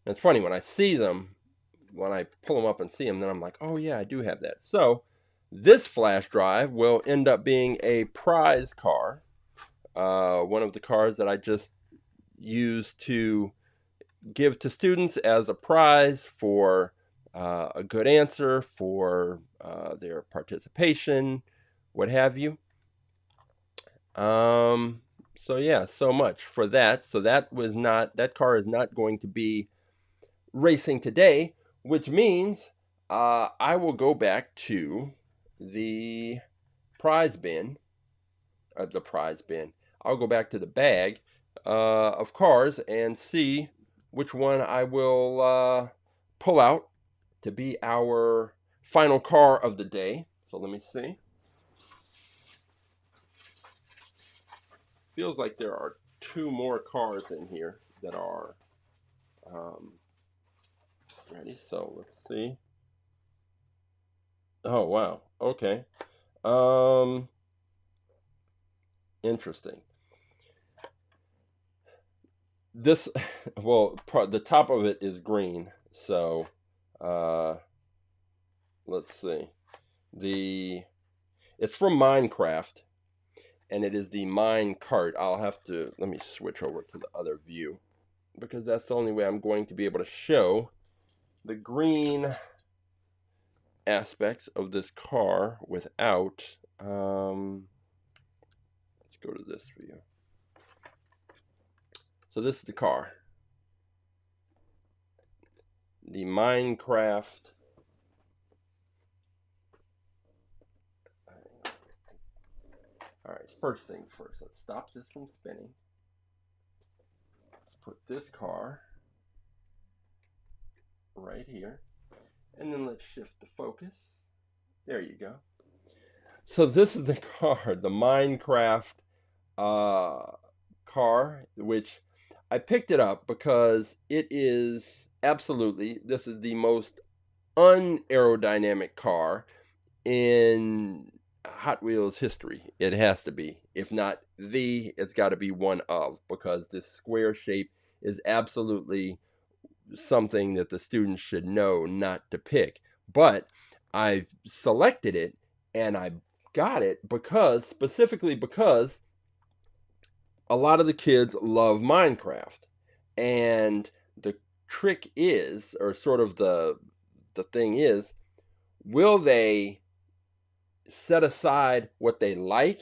And it's funny, when I see them, when I pull them up and see them, then I'm like, oh yeah, I do have that. So this flash drive will end up being a prize car, one of the cars that I just used to give to students as a prize for a good answer, for their participation, what have you. So yeah, so much for that. So that car is not going to be racing today, which means I will go back to the prize bin. I'll go back to the bag of cars and see which one I will pull out to be our final car of the day. So let me see. Feels like there are 2 more cars in here that are ready. So let's see. Oh wow. Okay. Interesting. This, well, the top of it is green. So let's see. It's from Minecraft, and it is the Mincart. Let me switch over to the other view, because that's the only way I'm going to be able to show the green aspects of this car without, let's go to this view. So this is the car. The Minecraft. All right, first things first. Let's stop this from spinning. Let's put this car right here. And then let's shift the focus. There you go. So this is the car, the Minecraft car, which I picked it up because it is this is the most unaerodynamic car in Hot Wheels history. It has to be. If not it's got to be one of, because this square shape is absolutely something that the students should know not to pick. But I selected it, and I got it specifically because a lot of the kids love Minecraft, and the trick is, or sort of the thing is, will they set aside what they like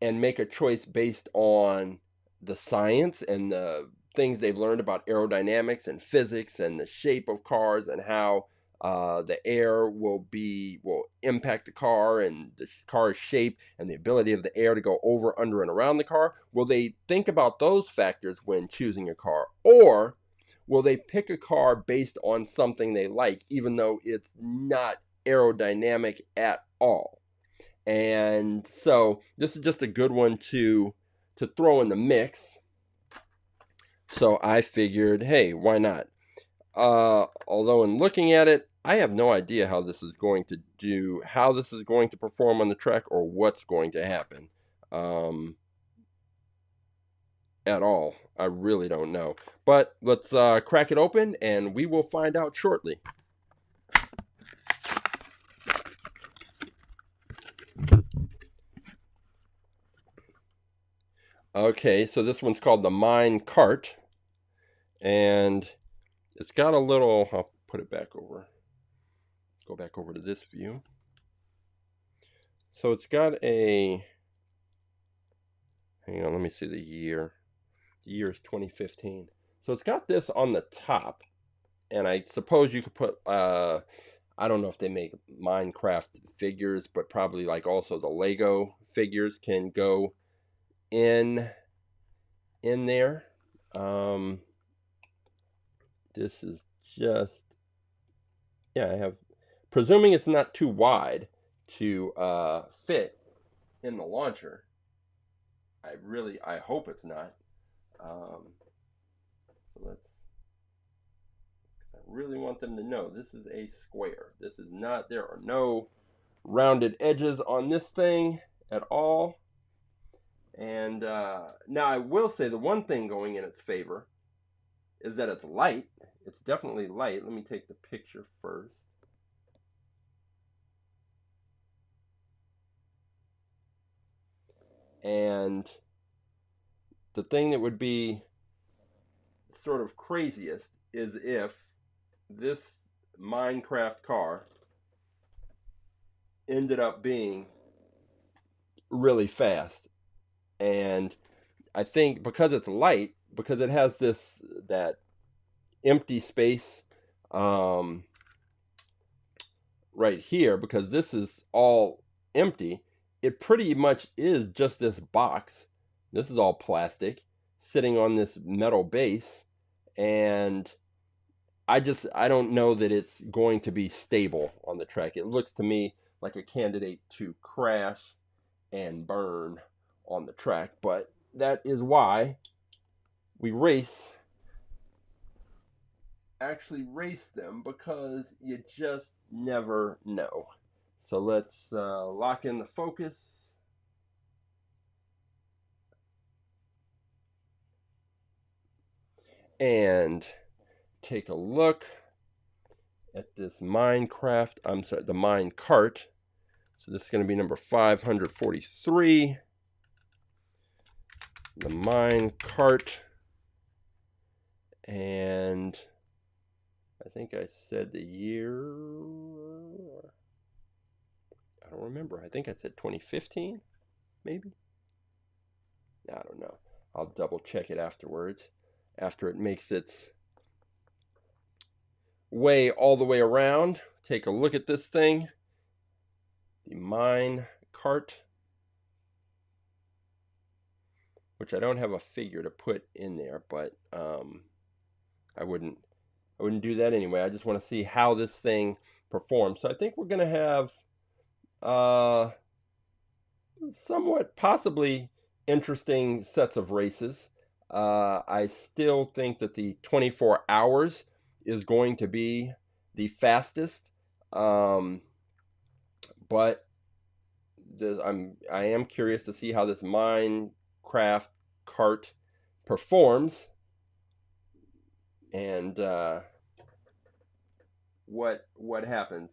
and make a choice based on the science and the things they've learned about aerodynamics and physics and the shape of cars and how the air will impact the car and the car's shape and the ability of the air to go over, under, and around the car? Will they think about those factors when choosing a car? Or will they pick a car based on something they like, even though it's not aerodynamic at all. And so this is just a good one to throw in the mix. So I figured, hey, why not? Although in looking at it, I have no idea how this is going to perform on the track, or what's going to happen at all. I really don't know. But let's crack it open, and we will find out shortly. Okay, so this one's called the Mincart, and it's got a little, I'll put it back over, go back over to this view. So it's got a, hang on, let me see the year. The year is 2015. So it's got this on the top, and I suppose you could put, I don't know if they make Minecraft figures, but probably like also the Lego figures can go in there. This is just, yeah, I have, presuming it's not too wide to fit in the launcher. I hope it's not. So I really want them to know this is a square. This is not, there are no rounded edges on this thing at all. And now I will say the one thing going in its favor is that it's light. It's definitely light. Let me take the picture first. And the thing that would be sort of craziest is if this Minecraft car ended up being really fast. And I think because it's light, because it has that empty space right here, because this is all empty, it pretty much is just this box. This is all plastic sitting on this metal base, and I don't know that it's going to be stable on the track. It looks to me like a candidate to crash and burn on the track, but that is why we actually race them, because you just never know. So let's lock in the focus. And take a look at this the Minecart. So this is going to be number 543. The Mincart. And I think I said the year, I don't remember. I think I said 2015, maybe? I don't know. I'll double check it afterwards, after it makes its way all the way around. Take a look at this thing, the Mincart, which I don't have a figure to put in there, but I wouldn't do that anyway. I just want to see how this thing performs. So I think we're going to have somewhat possibly interesting sets of races. I still think that the 24 hours is going to be the fastest, but I am curious to see how this Minecraft cart performs, and what happens.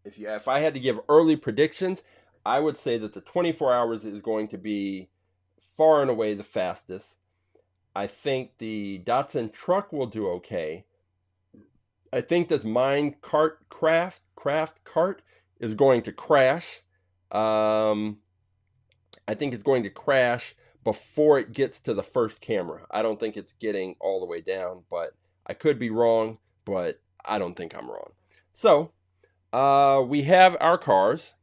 If I had to give early predictions, I would say that the 24 hours is going to be far and away the fastest. I think the Datsun truck will do okay. I think this Minecart craft cart is going to crash. I think it's going to crash before it gets to the first camera. I don't think it's getting all the way down, but I could be wrong, but I don't think I'm wrong. So we have our cars,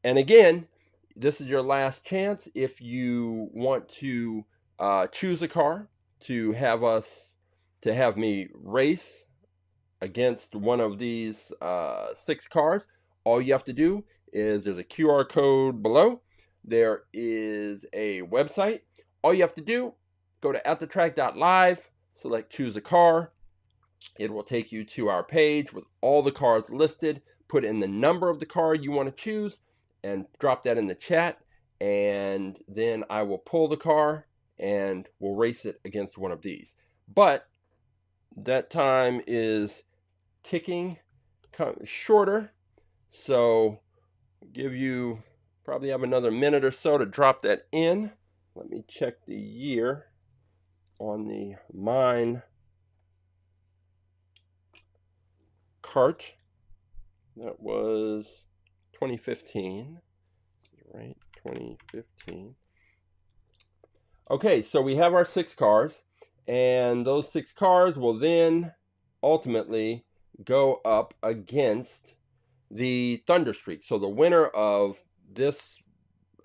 and again, this is your last chance. If you want to choose a car, to have me race against one of these 6 cars, all you have to do is there's a QR code below. There is a website. All you have to do, go to atthetrack.live, select choose a car. It will take you to our page with all the cars listed. Put in the number of the car you want to choose and drop that in the chat. And then I will pull the car and we'll race it against one of these. But that time is ticking shorter. So give you probably have another minute or so to drop that in. Let me check the year on the Minecart. That was 2015, right? 2015. Okay, so we have our 6 cars, and those 6 cars will then ultimately go up against the Thunderstreak. So the winner of this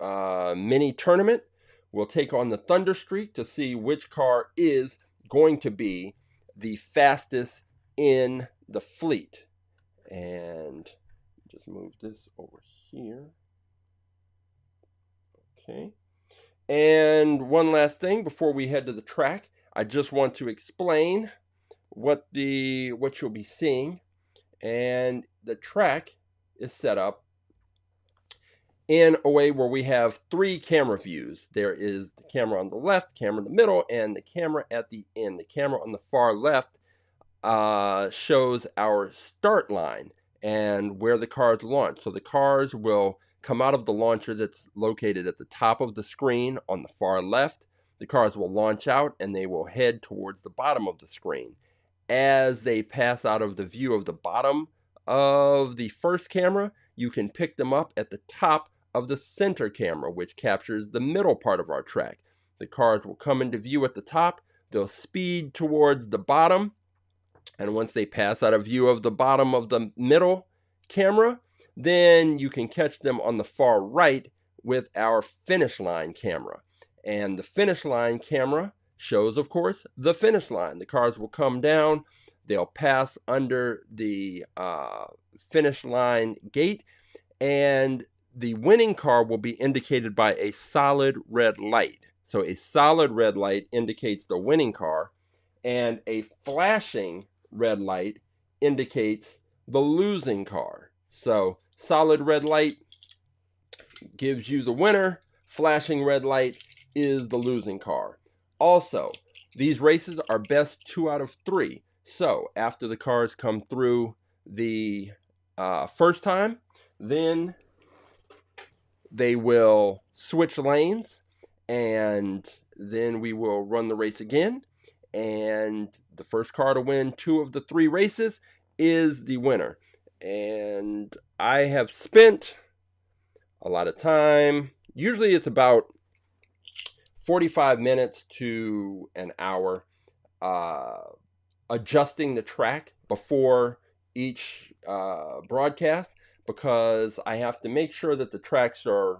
mini tournament will take on the Thunderstreak to see which car is going to be the fastest in the fleet. And just move this over here. Okay. And one last thing before we head to the track, I just want to explain what you'll be seeing. And the track is set up in a way where we have 3 camera views. There is the camera on the left, camera in the middle, and the camera at the end. The camera on the far left shows our start line and where the cars launch. So the cars will come out of the launcher that's located at the top of the screen on the far left. The cars will launch out and they will head towards the bottom of the screen. As they pass out of the view of the bottom of the first camera, you can pick them up at the top of the center camera, which captures the middle part of our track. The cars will come into view at the top, they'll speed towards the bottom, and once they pass out of view of the bottom of the middle camera, then you can catch them on the far right with our finish line camera. And the finish line camera shows, of course, the finish line. The cars will come down, they'll pass under the finish line gate, and the winning car will be indicated by a solid red light. So a solid red light indicates the winning car, and a flashing red light indicates the losing car. So solid red light gives you the winner, flashing red light is the losing car. Also, these races are best 2 out of 3. So after the cars come through the first time, then they will switch lanes, and then we will run the race again. And the first car to win 2 of the 3 races is the winner. And I have spent a lot of time. Usually it's about 45 minutes to an hour adjusting the track before each broadcast, because I have to make sure that the tracks are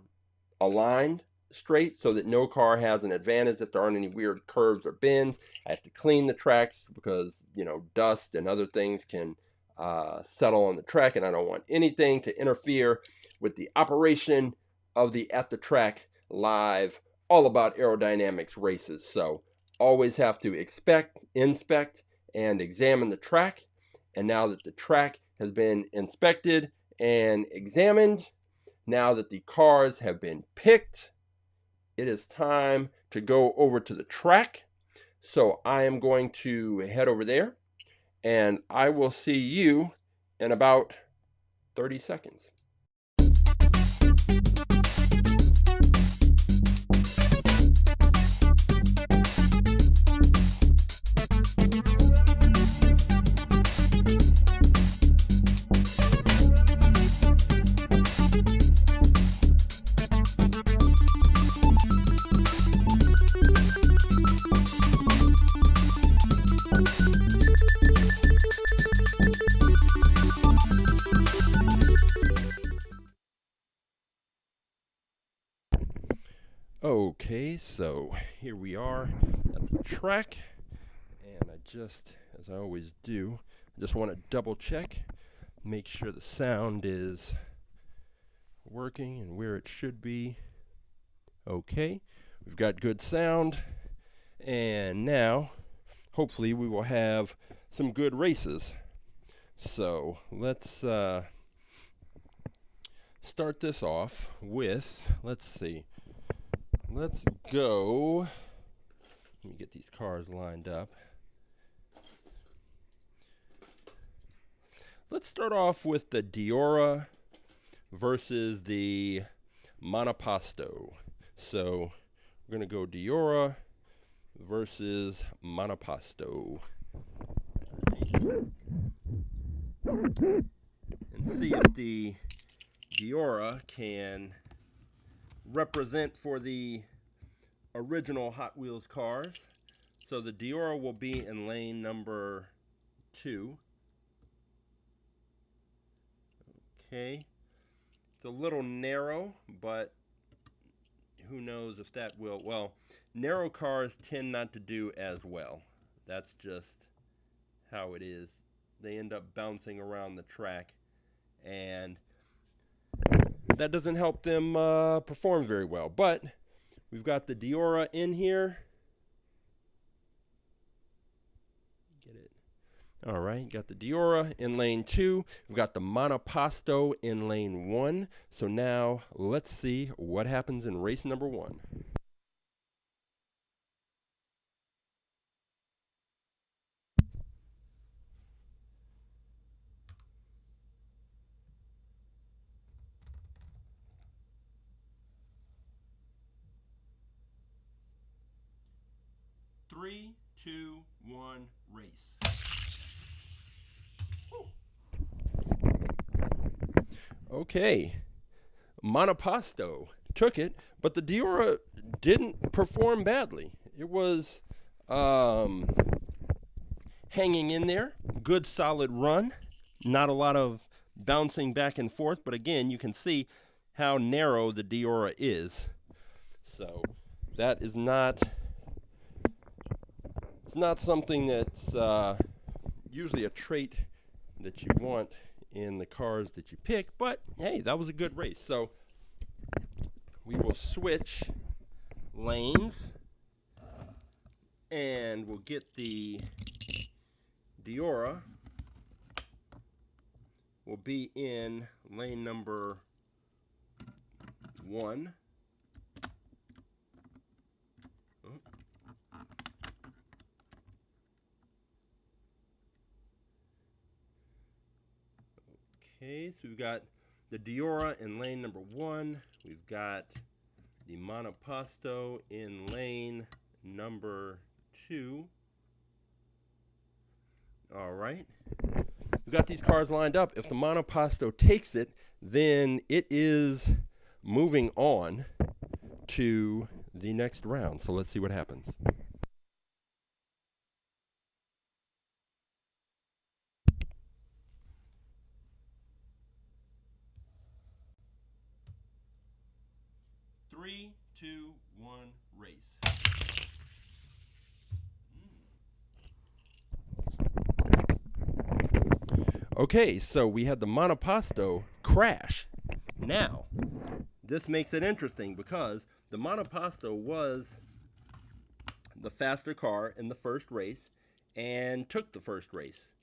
aligned straight so that no car has an advantage, that there aren't any weird curves or bends. I have to clean the tracks because, dust and other things can settle on the track, and I don't want anything to interfere with the operation of the At the Track Live All About Aerodynamics races. So always have to inspect, and examine the track. And now that the track has been inspected and examined, now that the cars have been picked, it is time to go over to the track. So I am going to head over there, and I will see you in about 30 seconds. Okay, so here we are at the track. And I just, as I always do, I just want to double check, make sure the sound is working and where it should be. Okay, we've got good sound. And now, hopefully, we will have some good races. So let's start this off with, let's see, let's go, let me get these cars lined up. Let's start off with the Diora versus the Monoposto. So we're going to go Diora versus Monoposto. And see if the Diora can represent for the original Hot Wheels cars. So the Diora will be in lane number 2. Okay. It's a little narrow, but who knows if that will, well, narrow cars tend not to do as well. That's just how it is. They end up bouncing around the track, and that doesn't help them perform very well. But we've got the Diora in here. Get it. All right, got the Diora in lane 2. We've got the Monoposto in lane 1. So now let's see what happens in race number 1. Three, two, one, race. Okay, Monoposto took it, but the Diora didn't perform badly. It was hanging in there, good solid run, not a lot of bouncing back and forth, but again, you can see how narrow the Diora is. So that is not, it's not something that's usually a trait that you want in the cars that you pick, but hey, that was a good race. So we will switch lanes and we'll get the Diora will be in lane number 1. Okay, so we've got the Diora in lane number 1. We've got the Monoposto in lane number 2. All right. We've got these cars lined up. If the Monoposto takes it, then it is moving on to the next round. So let's see what happens. Three, two, one, race. Okay, so we had the Monoposto crash. Now, this makes it interesting because the Monoposto was the faster car in the first race and took the first race.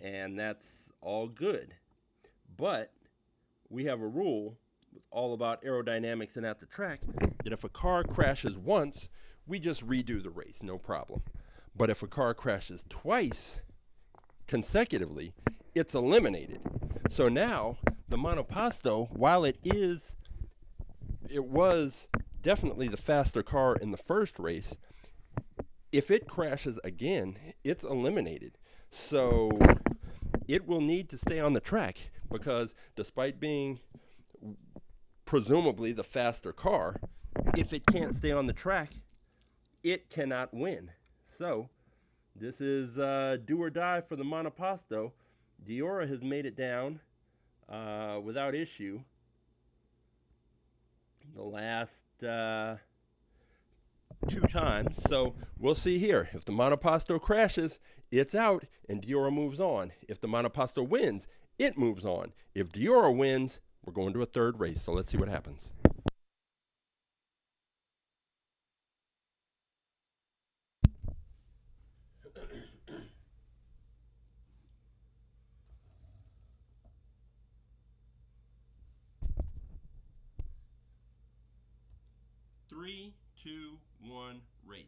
And that's all good. But we have a rule all about aerodynamics and at the track that if a car crashes once, we just redo the race, no problem. But if a car crashes twice consecutively, it's eliminated. So now the Monoposto, while it was definitely the faster car in the first race, if it crashes again, it's eliminated. So it will need to stay on the track because despite being presumably the faster car, if it can't stay on the track, it cannot win. So this is do or die for the Monoposto. Diora has made it down without issue. The last 2 times. So we'll see here. If the monoposto crashes, it's out and Diora moves on. If the monoposto wins, it moves on. If Diora wins, we're going to a third race. So let's see what happens. Three, two, one, race.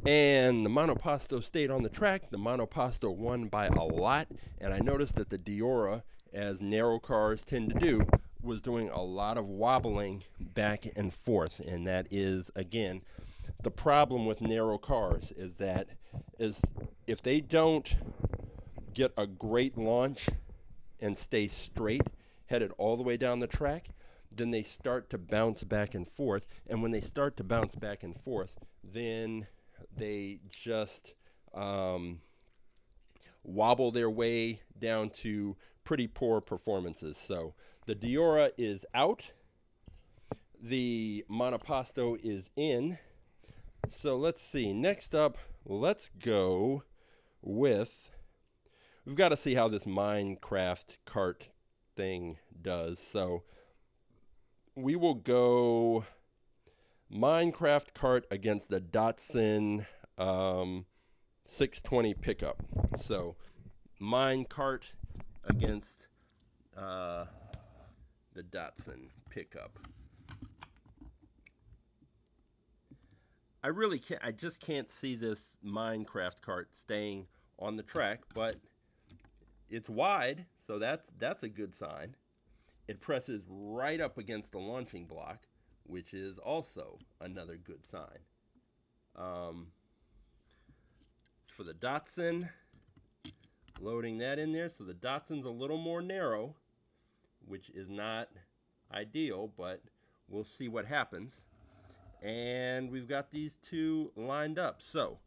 And the monoposto stayed on the track. The monoposto won by a lot. And I noticed that the Diora, as narrow cars tend to do, was doing a lot of wobbling back and forth. And that is, again, the problem with narrow cars is that if they don't get a great launch and stay straight, headed all the way down the track, then they start to bounce back and forth. And when they start to bounce back and forth, then they just wobble their way down to pretty poor performances. So the Diora is out. The monoposto is in. So let's see. Next up, let's go with... We've got to see how this Minecraft cart thing does. So we will go Minecraft cart against the Datsun 620 pickup. So Mincart against the Datsun pickup. I really can't. I just can't see this Minecraft cart staying on the track, but it's wide, so that's a good sign. It presses right up against the launching block, which is also another good sign. For the Datsun, loading that in there. So the Datsun's a little more narrow, which is not ideal, but we'll see what happens. And we've got these two lined up. So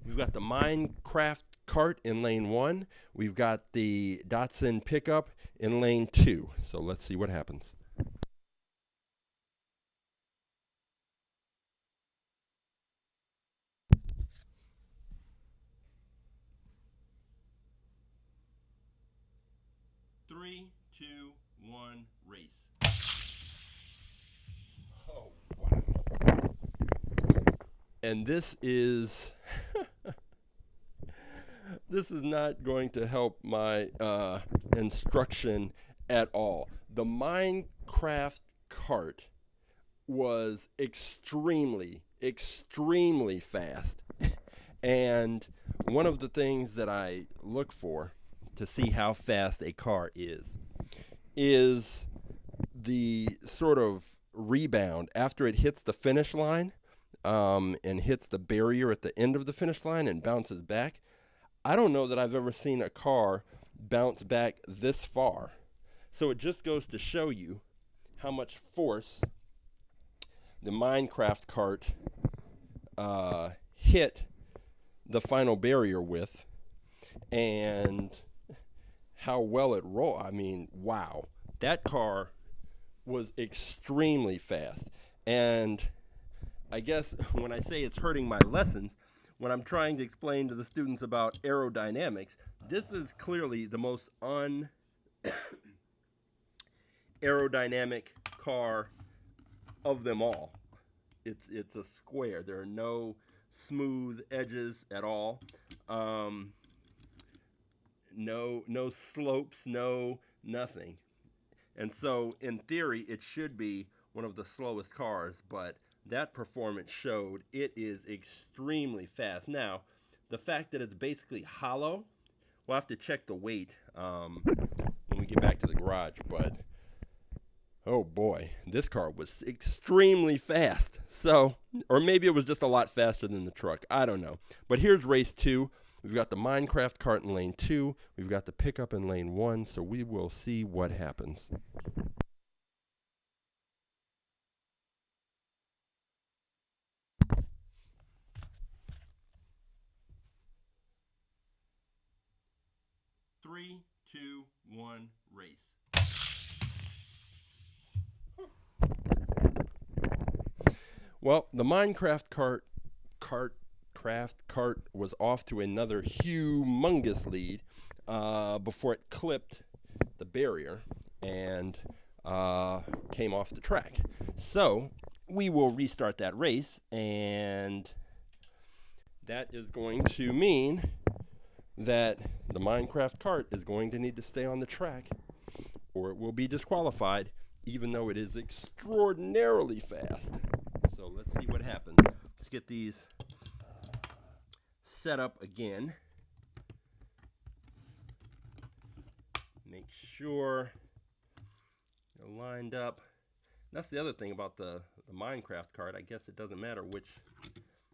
we've got the Minecraft cart in lane 1. We've got the Datsun pickup in lane 2. So let's see what happens. Three, two, one, race. Oh, wow. And this is this is not going to help my instruction at all. The Minecraft cart was extremely fast. And one of the things that I look for to see how fast a car is the sort of rebound after it hits the finish line and hits the barrier at the end of the finish line and bounces back. I don't know that I've ever seen a car bounce back this far. So it just goes to show you how much force the Minecraft cart hit the final barrier with, and how well it rolled. I mean, wow. That car was extremely fast. And I guess when I say it's hurting my lessons, when I'm trying to explain to the students about aerodynamics, this is clearly the most aerodynamic car of them all. It's a square. There are no smooth edges at all. No slopes, no nothing. And so, in theory, it should be one of the slowest cars, but that performance showed it is extremely fast. Now, the fact that it's basically hollow, we'll have to check the weight when we get back to the garage, but oh boy, this car was extremely fast. So, or maybe it was just a lot faster than the truck. I don't know. But here's race 2. We've got the Minecraft cart in lane 2. We've got the pickup in lane 1. So we will see what happens. Three, two, one, race. Well, the Minecraft cart was off to another humongous lead before it clipped the barrier and came off the track. So we will restart that race, and that is going to mean that the Minecraft cart is going to need to stay on the track, or it will be disqualified, even though it is extraordinarily fast. So let's see what happens. Let's get these set up again. Make sure they're lined up. That's the other thing about the Minecraft cart. I guess it doesn't matter which.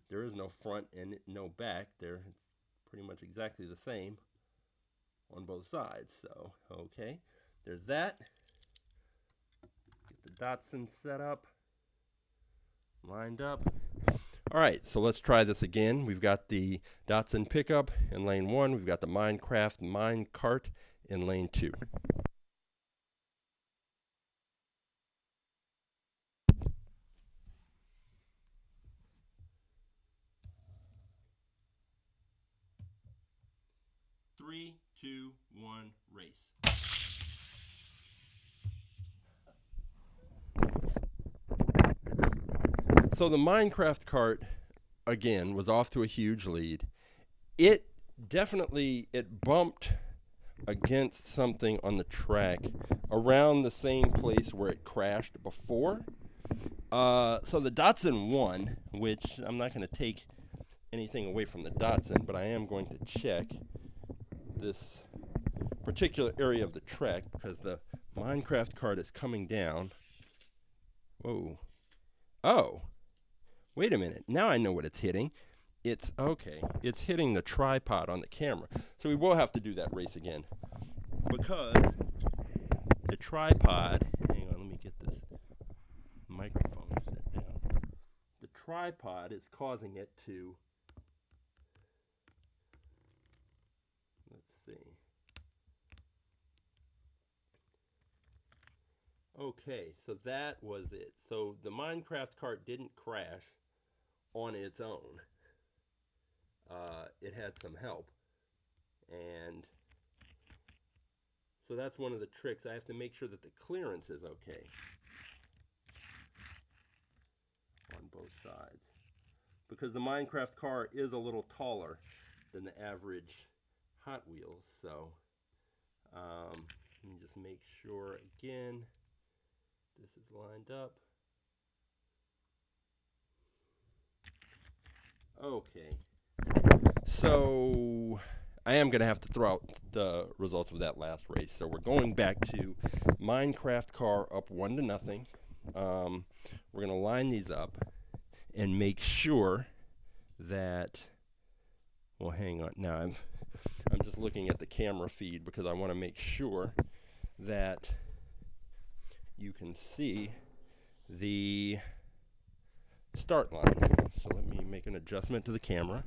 There is no front and no back. They're pretty much exactly the same on both sides. So, okay, there's that. Get the Datsun set up, lined up. All right, so let's try this again. We've got the Datsun pickup in lane 1. We've got the Minecraft Minecart in lane 2. Three, two, one, race. So the Minecraft cart, again, was off to a huge lead. It bumped against something on the track around the same place where it crashed before. So the Datsun won, which I'm not going to take anything away from the Datsun, but I am going to check this particular area of the track because the Minecraft cart is coming down. Whoa. Oh. Wait a minute. Now I know what it's hitting. It's hitting the tripod on the camera. So we will have to do that race again because the tripod, hang on, let me get this microphone set down. The tripod is causing it to, let's see. Okay, so that was it. So the Minecraft cart didn't crash on its own. It had some help, and so that's one of the tricks. I have to make sure that the clearance is okay on both sides, because the Minecraft car is a little taller than the average Hot Wheels. So let me just make sure again this is lined up. Okay, so I am going to have to throw out the results of that last race. So we're going back to Minecraft car up 1-0. We're going to line these up and make sure that, well, hang on. Now I'm just looking at the camera feed because I want to make sure that you can see the start line. So let me make an adjustment to the camera.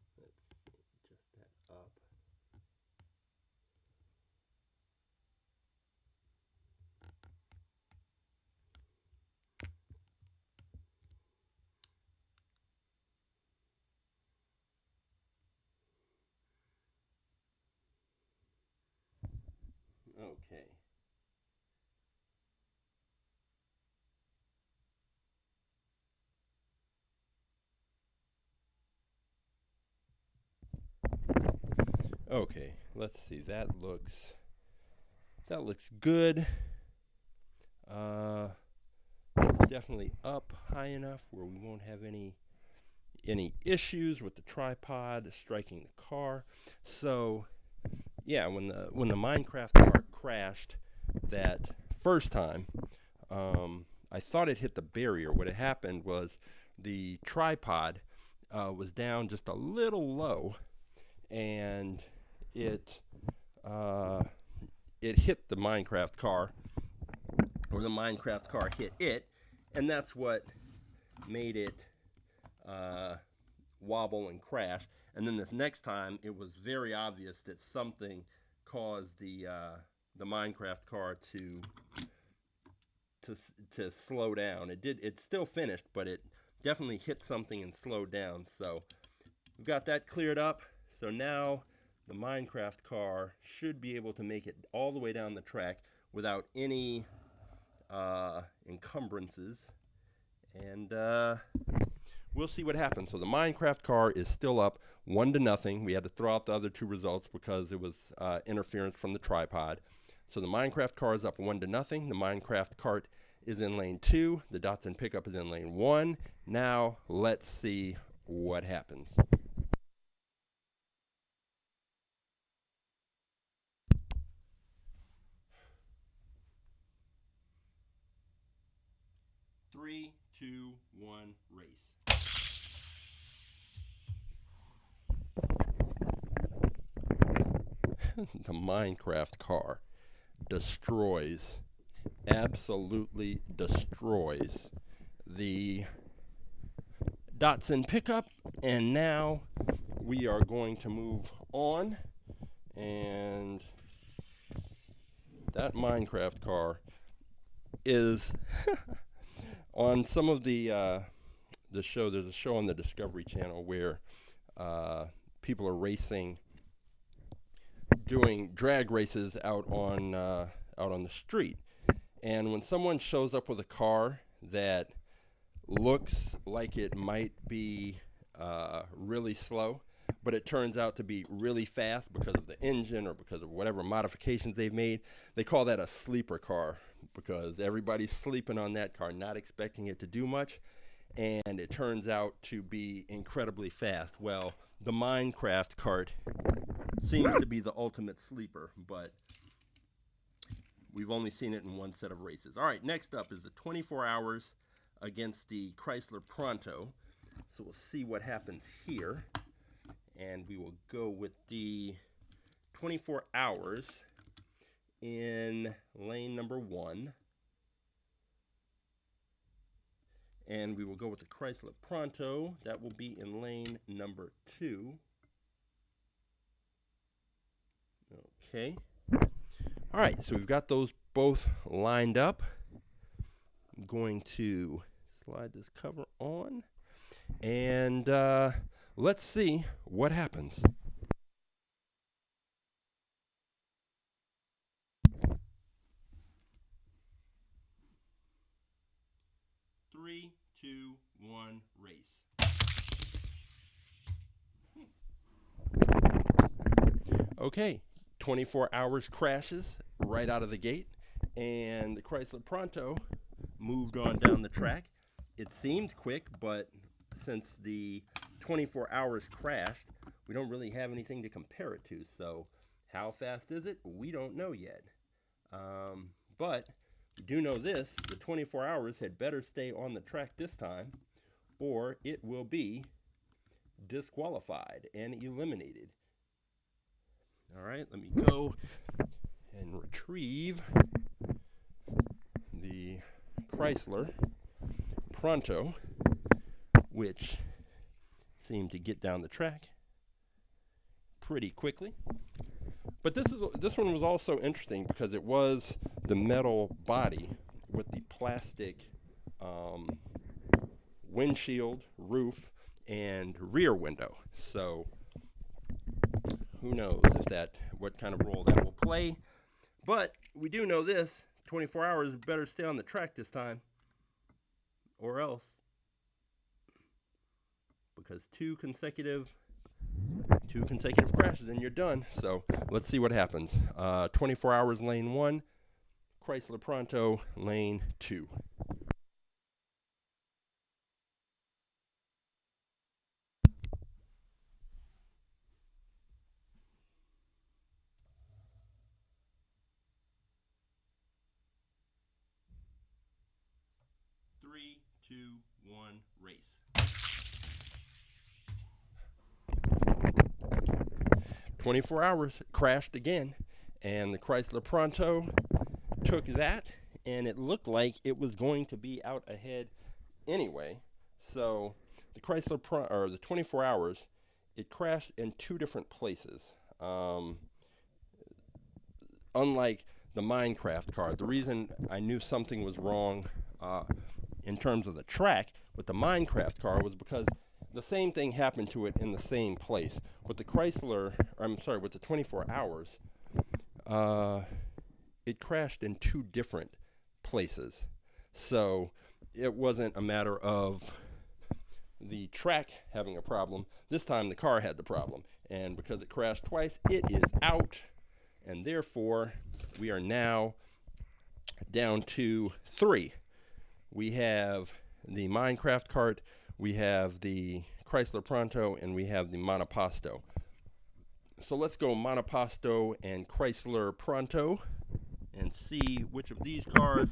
Let's see, adjust that up. Okay. Okay, let's see. That looks good. It's definitely up high enough where we won't have any issues with the tripod striking the car. So yeah, when the Minecraft car crashed that first time, I thought it hit the barrier. What had happened was the tripod was down just a little low, and it hit the Minecraft car, or the Minecraft car hit it, and that's what made it wobble and crash. And then this next time, it was very obvious that something caused the Minecraft car to slow down. It did. It still finished, but it definitely hit something and slowed down. So we've got that cleared up. So now the Minecraft car should be able to make it all the way down the track without any encumbrances. And we'll see what happens. So the Minecraft car is still up 1-0. We had to throw out the other two results because it was interference from the tripod. So the Minecraft car is up 1-0. The Minecraft cart is in lane 2. The Datsun pickup is in lane 1. Now let's see what happens. Three, two, one, race. The Minecraft car destroys, absolutely destroys the Datsun pickup, and now we are going to move on, and that Minecraft car is on some of the show. There's a show on the Discovery Channel where people are racing, doing drag races out on the street, and when someone shows up with a car that looks like it might be really slow, but it turns out to be really fast because of the engine or because of whatever modifications they've made, they call that a sleeper car, because everybody's sleeping on that car, not expecting it to do much, and it turns out to be incredibly fast. Well, the Minecraft cart seems to be the ultimate sleeper, but we've only seen it in one set of races. All right, next up is the 24 hours against the Chrysler Pronto. So we'll see what happens here, and we will go with the 24 hours in lane number 1, and we will go with the Chrysler Pronto. That will be in lane number 2. Okay. All right, so we've got those both lined up. I'm going to slide this cover on, and let's see what happens. 3, 2, 1, race. Okay, 24 hours crashes right out of the gate, and the Chrysler Pronto moved on down the track. It seemed quick, but since the 24 hours crashed, we don't really have anything to compare it to. So how fast is it? We don't know yet. But we do know this: the 24 hours had better stay on the track this time, or it will be disqualified and eliminated. All right, let me go and retrieve the Chrysler Pronto, which seemed to get down the track pretty quickly. But this one was also interesting because it was the metal body with the plastic windshield, roof, and rear window. So who knows what kind of role that will play. But we do know this: 24 hours better stay on the track this time, or else, because two consecutive crashes and you're done. So let's see what happens. 24 hours lane 1, Chrysler Pronto lane 2. Three, 2, 1, race. "24 hours crashed again, and the Chrysler Pronto took that, and it looked like it was going to be out ahead anyway. So the or the 24 hours, it crashed in two different places. Unlike the Minecraft card, the reason I knew something was wrong in terms of the track with the Minecraft car was because the same thing happened to it in the same place. With the with the 24 hours, it crashed in two different places. So it wasn't a matter of the track having a problem. This time the car had the problem. And because it crashed twice, it is out. And therefore, we are now down to 3. We have the Minecraft cart, we have the Chrysler Pronto, and we have the Monoposto. So let's go Monoposto and Chrysler Pronto and see which of these cars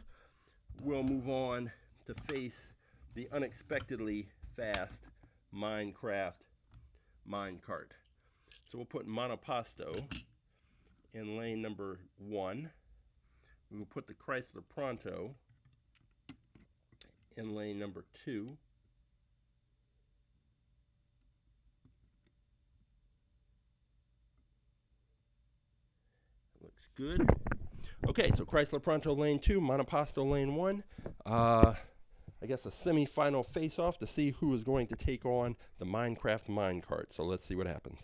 will move on to face the unexpectedly fast Minecraft Minecart. So we'll put Monoposto in lane number 1. We will put the Chrysler Pronto in lane number 2. Looks good. Okay, so Chrysler Pronto lane 2, Monoposto lane 1. I guess a semi-final face-off to see who is going to take on the Minecraft Minecart. So let's see what happens.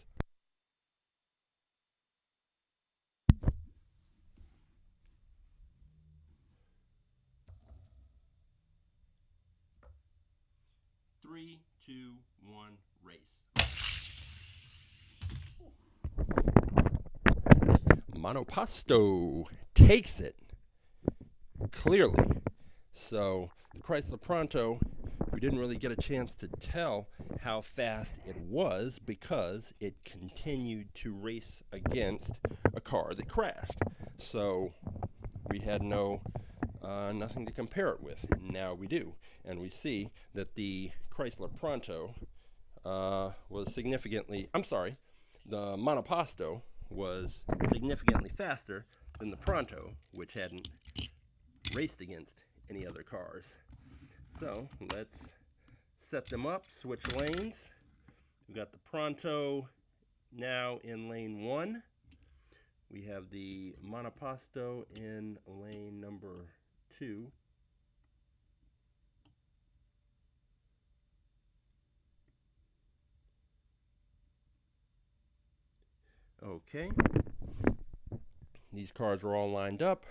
Three, 2, 1, race. Monoposto takes it clearly. So the Chrysler Pronto, we didn't really get a chance to tell how fast it was because it continued to race against a car that crashed. So we had nothing to compare it with. Now we do, and we see that the Chrysler Pronto was significantly, the Monoposto was significantly faster than the Pronto, which hadn't raced against any other cars. So let's set them up, switch lanes. We've got the Pronto now in lane 1. We have the Monoposto in lane number 2. Okay. These cars are all lined up.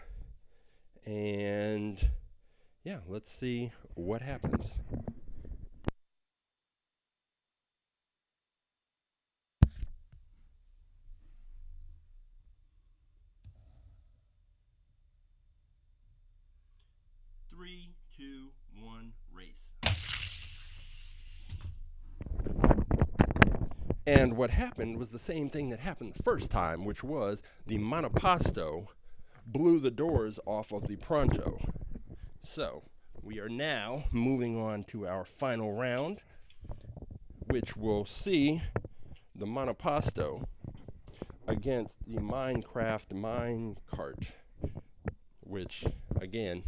And yeah, let's see what happens. Three, 2, 1, race. And what happened was the same thing that happened the first time, which was the Monoposto blew the doors off of the Pronto. So we are now moving on to our final round, which will see the Monoposto against the Minecraft Minecart, which, again,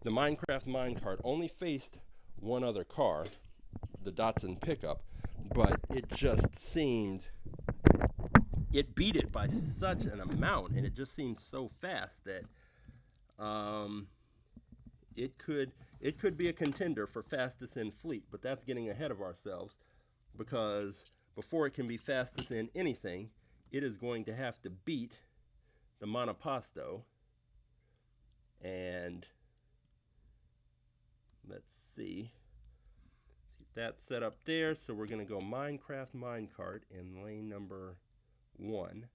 the Minecraft Minecart only faced one other car, the Datsun pickup, but it just seemed, it beat it by such an amount, and it just seemed so fast that it could be a contender for fastest in fleet, but that's getting ahead of ourselves, because before it can be fastest in anything, it is going to have to beat the Monoposto. And let's see. That's set up there, so we're going to go Minecraft Minecart in lane number 1.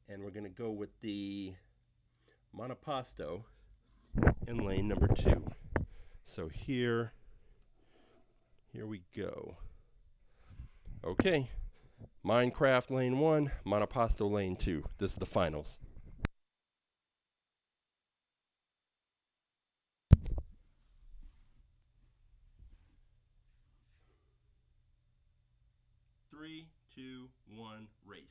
And we're going to go with the Monoposto in lane number 2. So here we go. Okay, Minecraft lane 1, Monoposto lane 2. This is the finals. Three, 2, 1, race.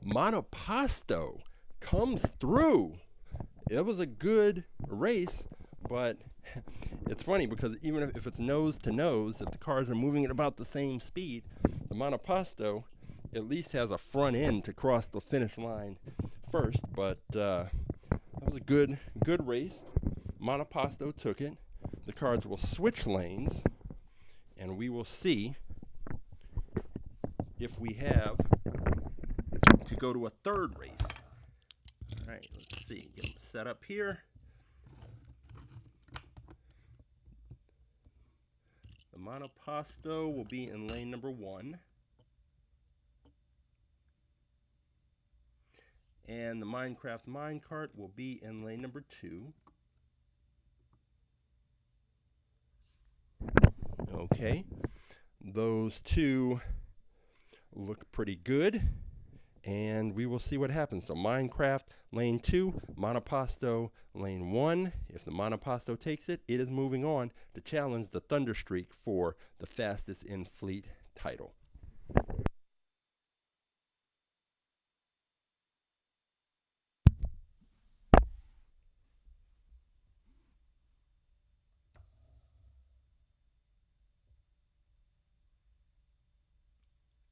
Monoposto comes through. It was a good race, But it's funny because even if it's nose to nose, if the cars are moving at about the same speed, the monoposto at least has a front end to cross the finish line first. But that was a good race. Monoposto took it. The cars will switch lanes, and we will see if we have to go to a third race. All right, let's see. Get them set up here. The monoposto will be in lane number 1. And the Minecraft Minecart will be in lane number 2. Okay, those two look pretty good, and we will see what happens. So Minecraft lane 2, monoposto lane 1. If the monoposto takes it, it is moving on to challenge the Thunderstreak for the fastest in fleet title.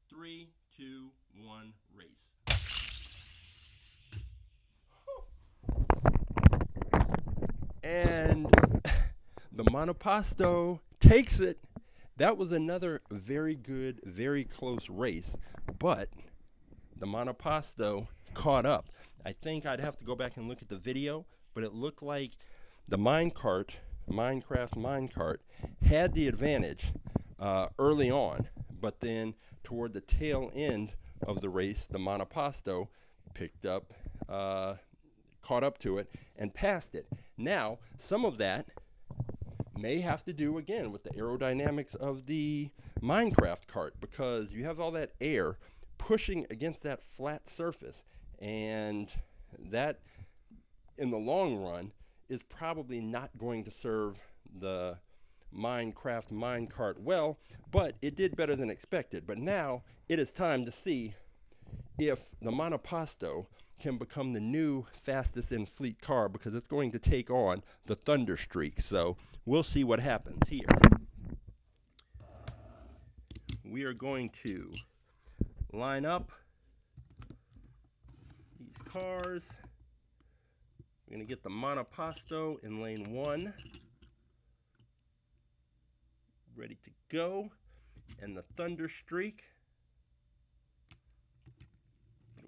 Three, two, one, race. And the monoposto takes it. That was another very good, very close race, but the monoposto caught up. I think I'd have to go back and look at the video, but it looked like the Minecart, Minecraft Minecart, had the advantage early on, but then toward the tail end of the race, the monoposto picked up, caught up to it, and passed it. Now, some of that may have to do again with the aerodynamics of the Minecraft cart, because you have all that air pushing against that flat surface, and that in the long run is probably not going to serve the Minecraft Minecart well, but it did better than expected. But now it is time to see if the monoposto can become the new fastest in fleet car, because it's going to take on the Thunderstreak. So we'll see what happens here. We are going to line up these cars. We're going to get the monoposto in lane 1 ready to go, and the Thunderstreak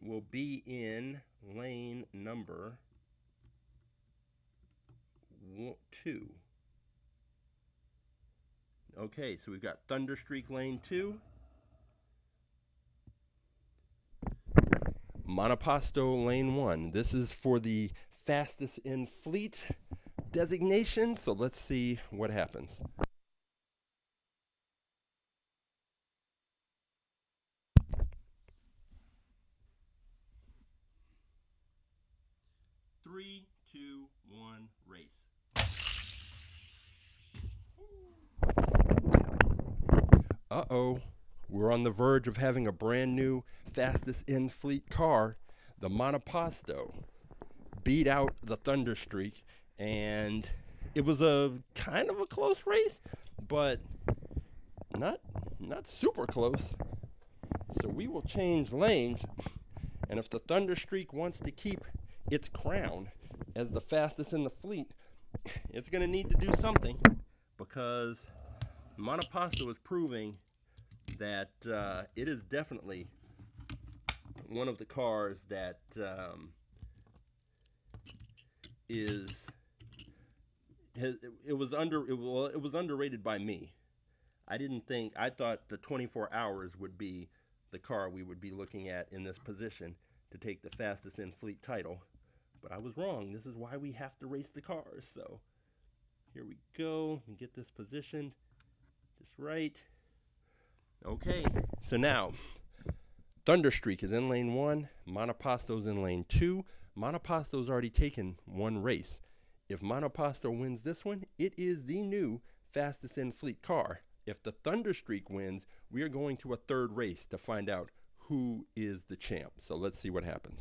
will be in lane number 2. Okay, so we've got Thunderstreak lane 2, monoposto lane 1. This is for the fastest in fleet designation, so let's see what happens. Three, two, one, race. Uh-oh, we're on the verge of having a brand new fastest in fleet car. The monoposto beat out the Thunderstreak, and it was a kind of a close race, but not super close. So we will change lanes, and if the Thunderstreak wants to keep its crown as the fastest in the fleet, it's going to need to do something, because monoposto is proving that it is definitely one of the cars that it was underrated by me. I thought the 24 hours would be the car we would be looking at in this position to take the fastest in fleet title, but I was wrong. This is why we have to race the cars. So here we go, and get this positioned just right. Okay, so now Thunderstreak is in lane 1, monoposto's in lane 2. Monoposto's already taken one race. If monoposto wins this one, it is the new fastest in fleet car. If the Thunderstreak wins, we are going to a third race to find out who is the champ. So let's see what happens.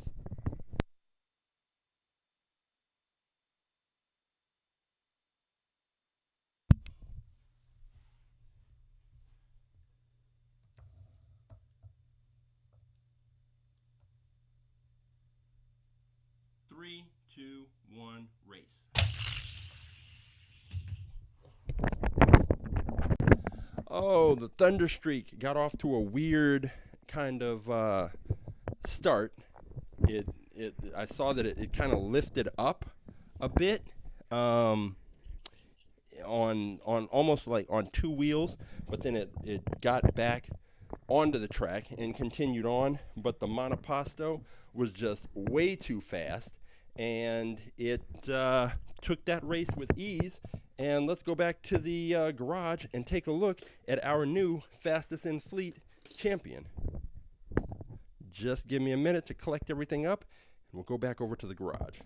Oh, the Thunder Streak got off to a weird kind of start. I saw that it kind of lifted up a bit, um, on almost like on two wheels, but then it got back onto the track and continued on. But the monoposto was just way too fast, and it took that race with ease. And let's go back to the garage and take a look at our new fastest in fleet champion. Just give me a minute to collect everything up, and we'll go back over to the garage.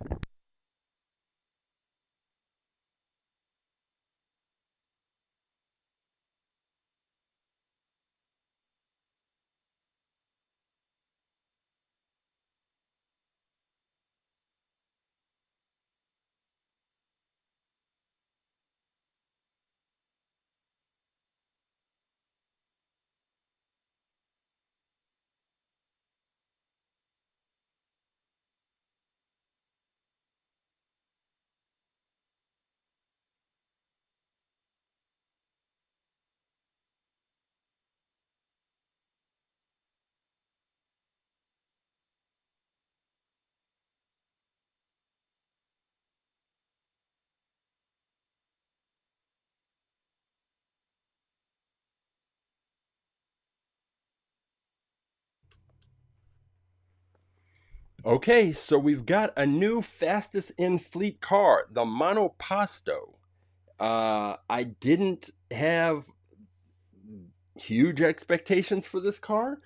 Okay, so we've got a new fastest in fleet car, the Monoposto. I didn't have huge expectations for this car,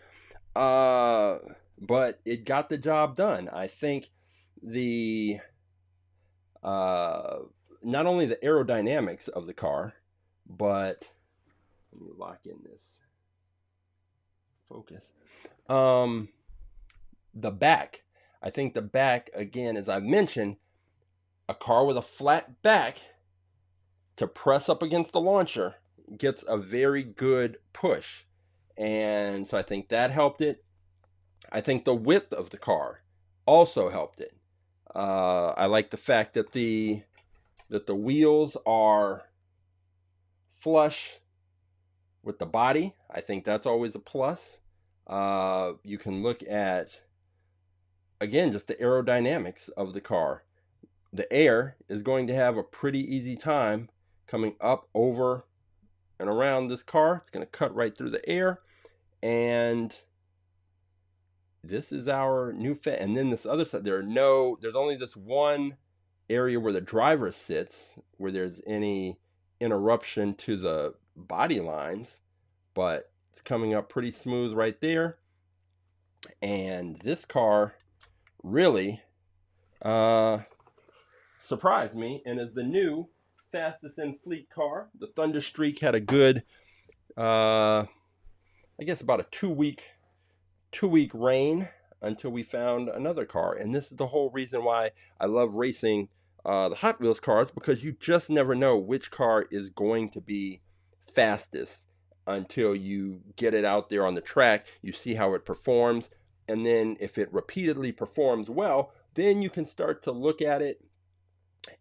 uh, but it got the job done. I think the uh, not only the aerodynamics of the car, but let me lock in this focus. Um, the back. I think the back, again, as I've mentioned, a car with a flat back to press up against the launcher gets a very good push. And so I think that helped it. I think the width of the car also helped it. I like the fact that the wheels are flush with the body. I think that's always a plus. You can look at, again, just the aerodynamics of the car. The air is going to have a pretty easy time coming up over and around this car. It's going to cut right through the air. And this is our new fit. And then this other side, there's only this one area where the driver sits, where there's any interruption to the body lines, but it's coming up pretty smooth right there. And this car really surprised me and is the new fastest in fleet car. The Thunder Streak had a good, I guess about a two-week reign until we found another car. And this is the whole reason why I love racing the Hot Wheels cars, because you just never know which car is going to be fastest until you get it out there on the track. You see how it performs, and then if it repeatedly performs well, then you can start to look at it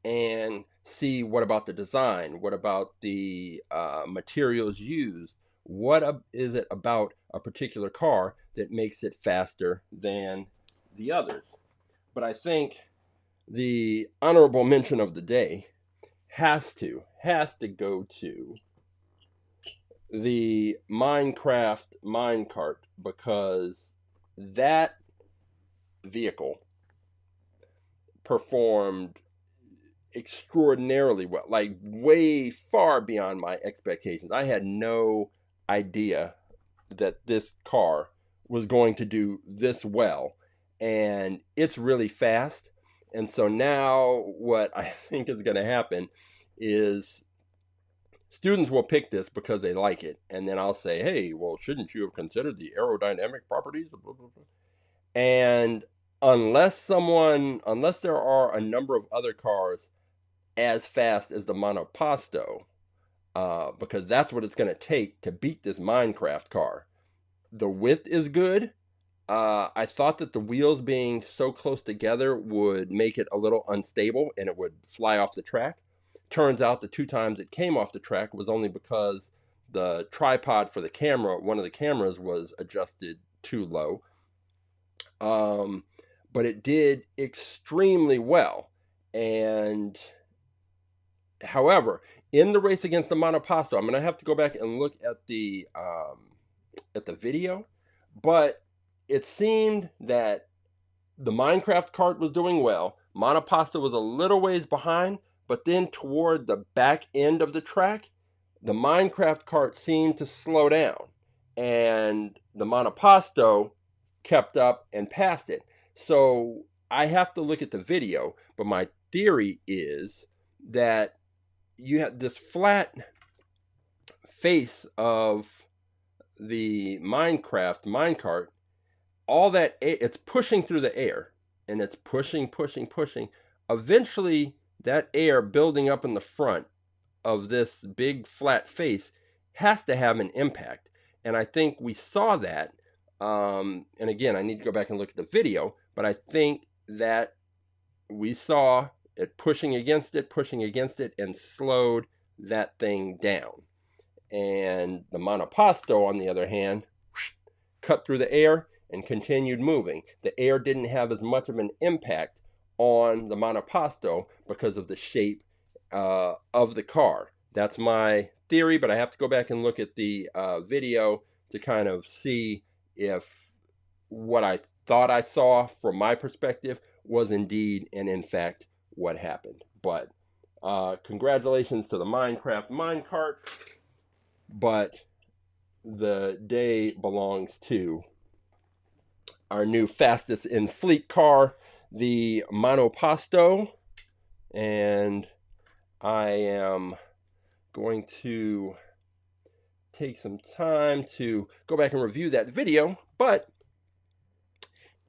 and see, what about the design? What about the materials used? What is it about a particular car that makes it faster than the others? But I think the honorable mention of the day has to go to the Minecraft Minecart, because that vehicle performed extraordinarily well, like way far beyond my expectations. I had no idea that this car was going to do this well, and it's really fast. And so now what I think is going to happen is students will pick this because they like it, and then I'll say, hey, well, shouldn't you have considered the aerodynamic properties? And unless there are a number of other cars as fast as the Monoposto, because that's what it's going to take to beat this Minecraft car. The width is good. I thought that the wheels being so close together would make it a little unstable and it would fly off the track. Turns out the two times it came off the track was only because the tripod for the camera, one of the cameras was adjusted too low. But it did extremely well. And however, in the race against the monoposto, I'm going to have to go back and look at the video, but it seemed that the Minecraft cart was doing well. Monoposto was a little ways behind, but then toward the back end of the track, the Minecraft cart seemed to slow down, and the Monoposto kept up and passed it. So I have to look at the video, but my theory is that you have this flat face of the Minecraft Minecart. All that it's pushing through the air, and it's pushing. Eventually, that air building up in the front of this big flat face has to have an impact. And I think we saw that. And again, I need to go back and look at the video, but I think that we saw it pushing against it, and slowed that thing down. And the Monoposto, on the other hand, cut through the air and continued moving. The air didn't have as much of an impact on the Monoposto because of the shape of the car. That's my theory, but I have to go back and look at the video to kind of see if what I thought I saw from my perspective was indeed and in fact what happened. But congratulations to the Minecraft Minecart, but the day belongs to our new fastest in fleet car, the Monoposto, and I am going to take some time to go back and review that video, but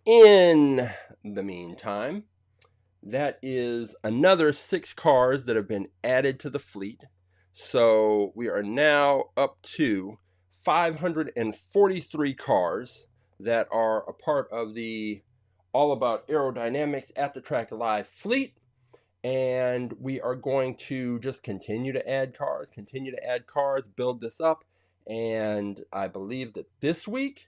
in the meantime, that is another 6 cars that have been added to the fleet. So we are now up to 543 cars that are a part of the All About Aerodynamics at the Track Live fleet. And we are going to just continue to add cars, build this up. And I believe that this week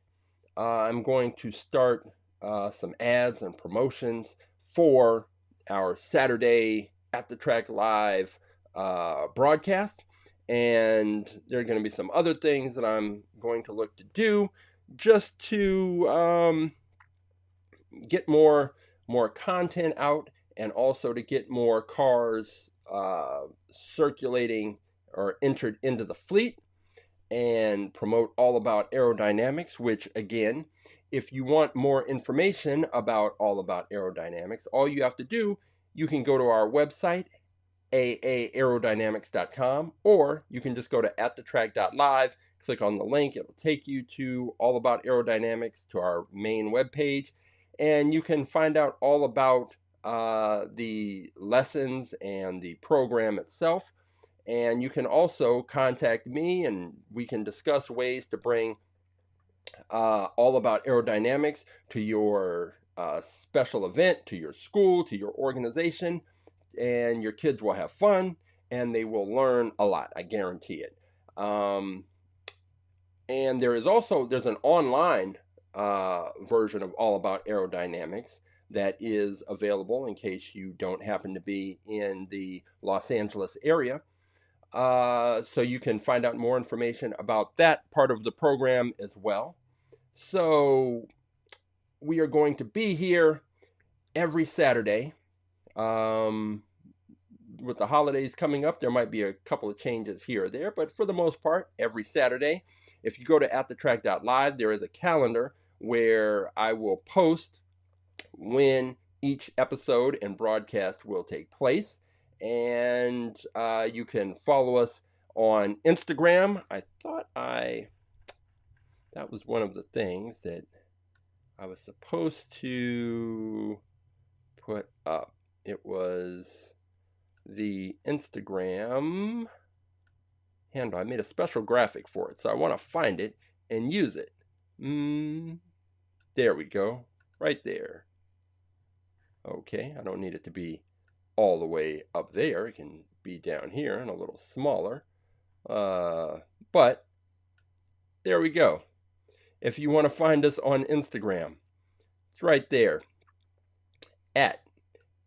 I'm going to start some ads and promotions for our Saturday at the Track Live broadcast. And there are going to be some other things that I'm going to look to do just to get more content out, and also to get more cars circulating or entered into the fleet, and promote All About Aerodynamics, which again, if you want more information about All About Aerodynamics, all you have to do, you can go to our website, aaerodynamics.com, or you can just go to atthetrack.live, click on the link. It will take you to All About Aerodynamics, to our main webpage, and you can find out all about the lessons and the program itself. And you can also contact me, and we can discuss ways to bring All About Aerodynamics to your special event, to your school, to your organization, and your kids will have fun and they will learn a lot. I guarantee it. And there's an online version of All About Aerodynamics that is available in case you don't happen to be in the Los Angeles area. So you can find out more information about that part of the program as well. So we are going to be here every Saturday. With the holidays coming up, there might be a couple of changes here or there, but for the most part, every Saturday. If you go to atthetrack.live, there is a calendar where I will post when each episode and broadcast will take place. And you can follow us on Instagram. I thought that was one of the things that I was supposed to put up. It was the Instagram handle. I made a special graphic for it, so I want to find it and use it. There we go, right there. Okay, I don't need it to be all the way up there. It can be down here and a little smaller. But there we go. If you want to find us on Instagram, it's right there at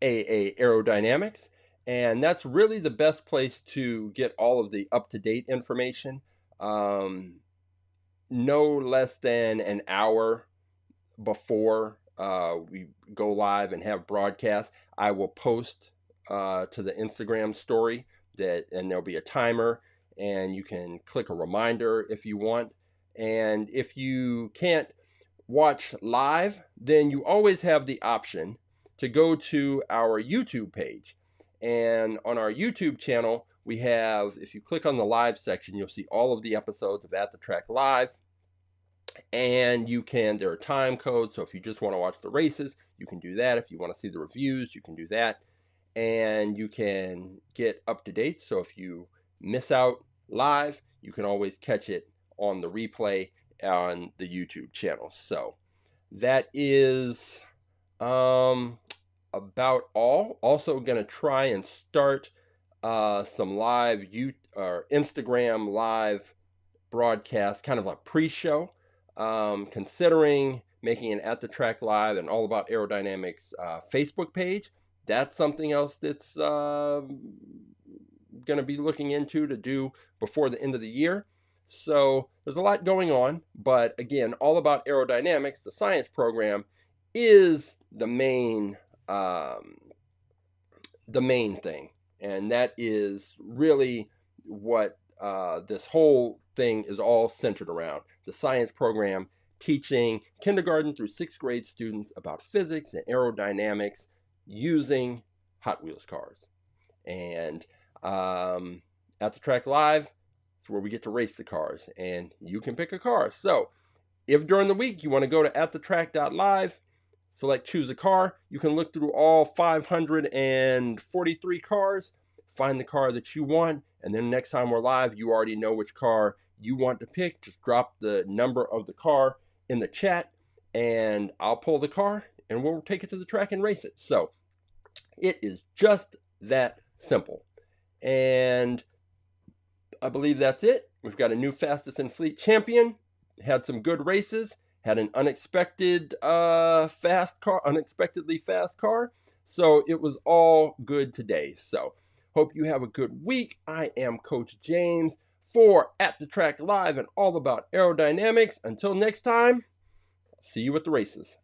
AA Aerodynamics. And that's really the best place to get all of the up-to-date information. No less than an hour before we go live and have broadcast, I will post to the Instagram story and there'll be a timer, and you can click a reminder if you want. And if you can't watch live, then you always have the option to go to our YouTube page. And on our YouTube channel, we have, if you click on the live section, you'll see all of the episodes of At the Track Live. And there are time codes. So if you just want to watch the races, you can do that. If you want to see the reviews, you can do that. And you can get up to date. So if you miss out live, you can always catch it on the replay on the YouTube channel. So that is about all. Also going to try and start some live Instagram live broadcast, kind of a pre-show, considering making an At the Track Live and All About Aerodynamics Facebook page. That's something else that's going to be looking into to do before the end of the year. So there's a lot going on, but again, All About Aerodynamics, the science program, is the main thing, and that is really what this whole thing is all centered around. The science program teaching kindergarten through 6th grade students about physics and aerodynamics using Hot Wheels cars. And At the Track Live is where we get to race the cars, and you can pick a car. So if during the week you want to go to atthetrack.live, select choose a car, you can look through all 543 cars, find the car that you want, and then next time we're live, you already know which car you want to pick. Just drop the number of the car in the chat, and I'll pull the car, and we'll take it to the track and race it. So it is just that simple. And I believe that's it. We've got a new fastest and fleet champion, had some good races, had an unexpectedly fast car. So it was all good today. So hope you have a good week. I am Coach James for At the Track Live and All About Aerodynamics. Until next time, see you at the races.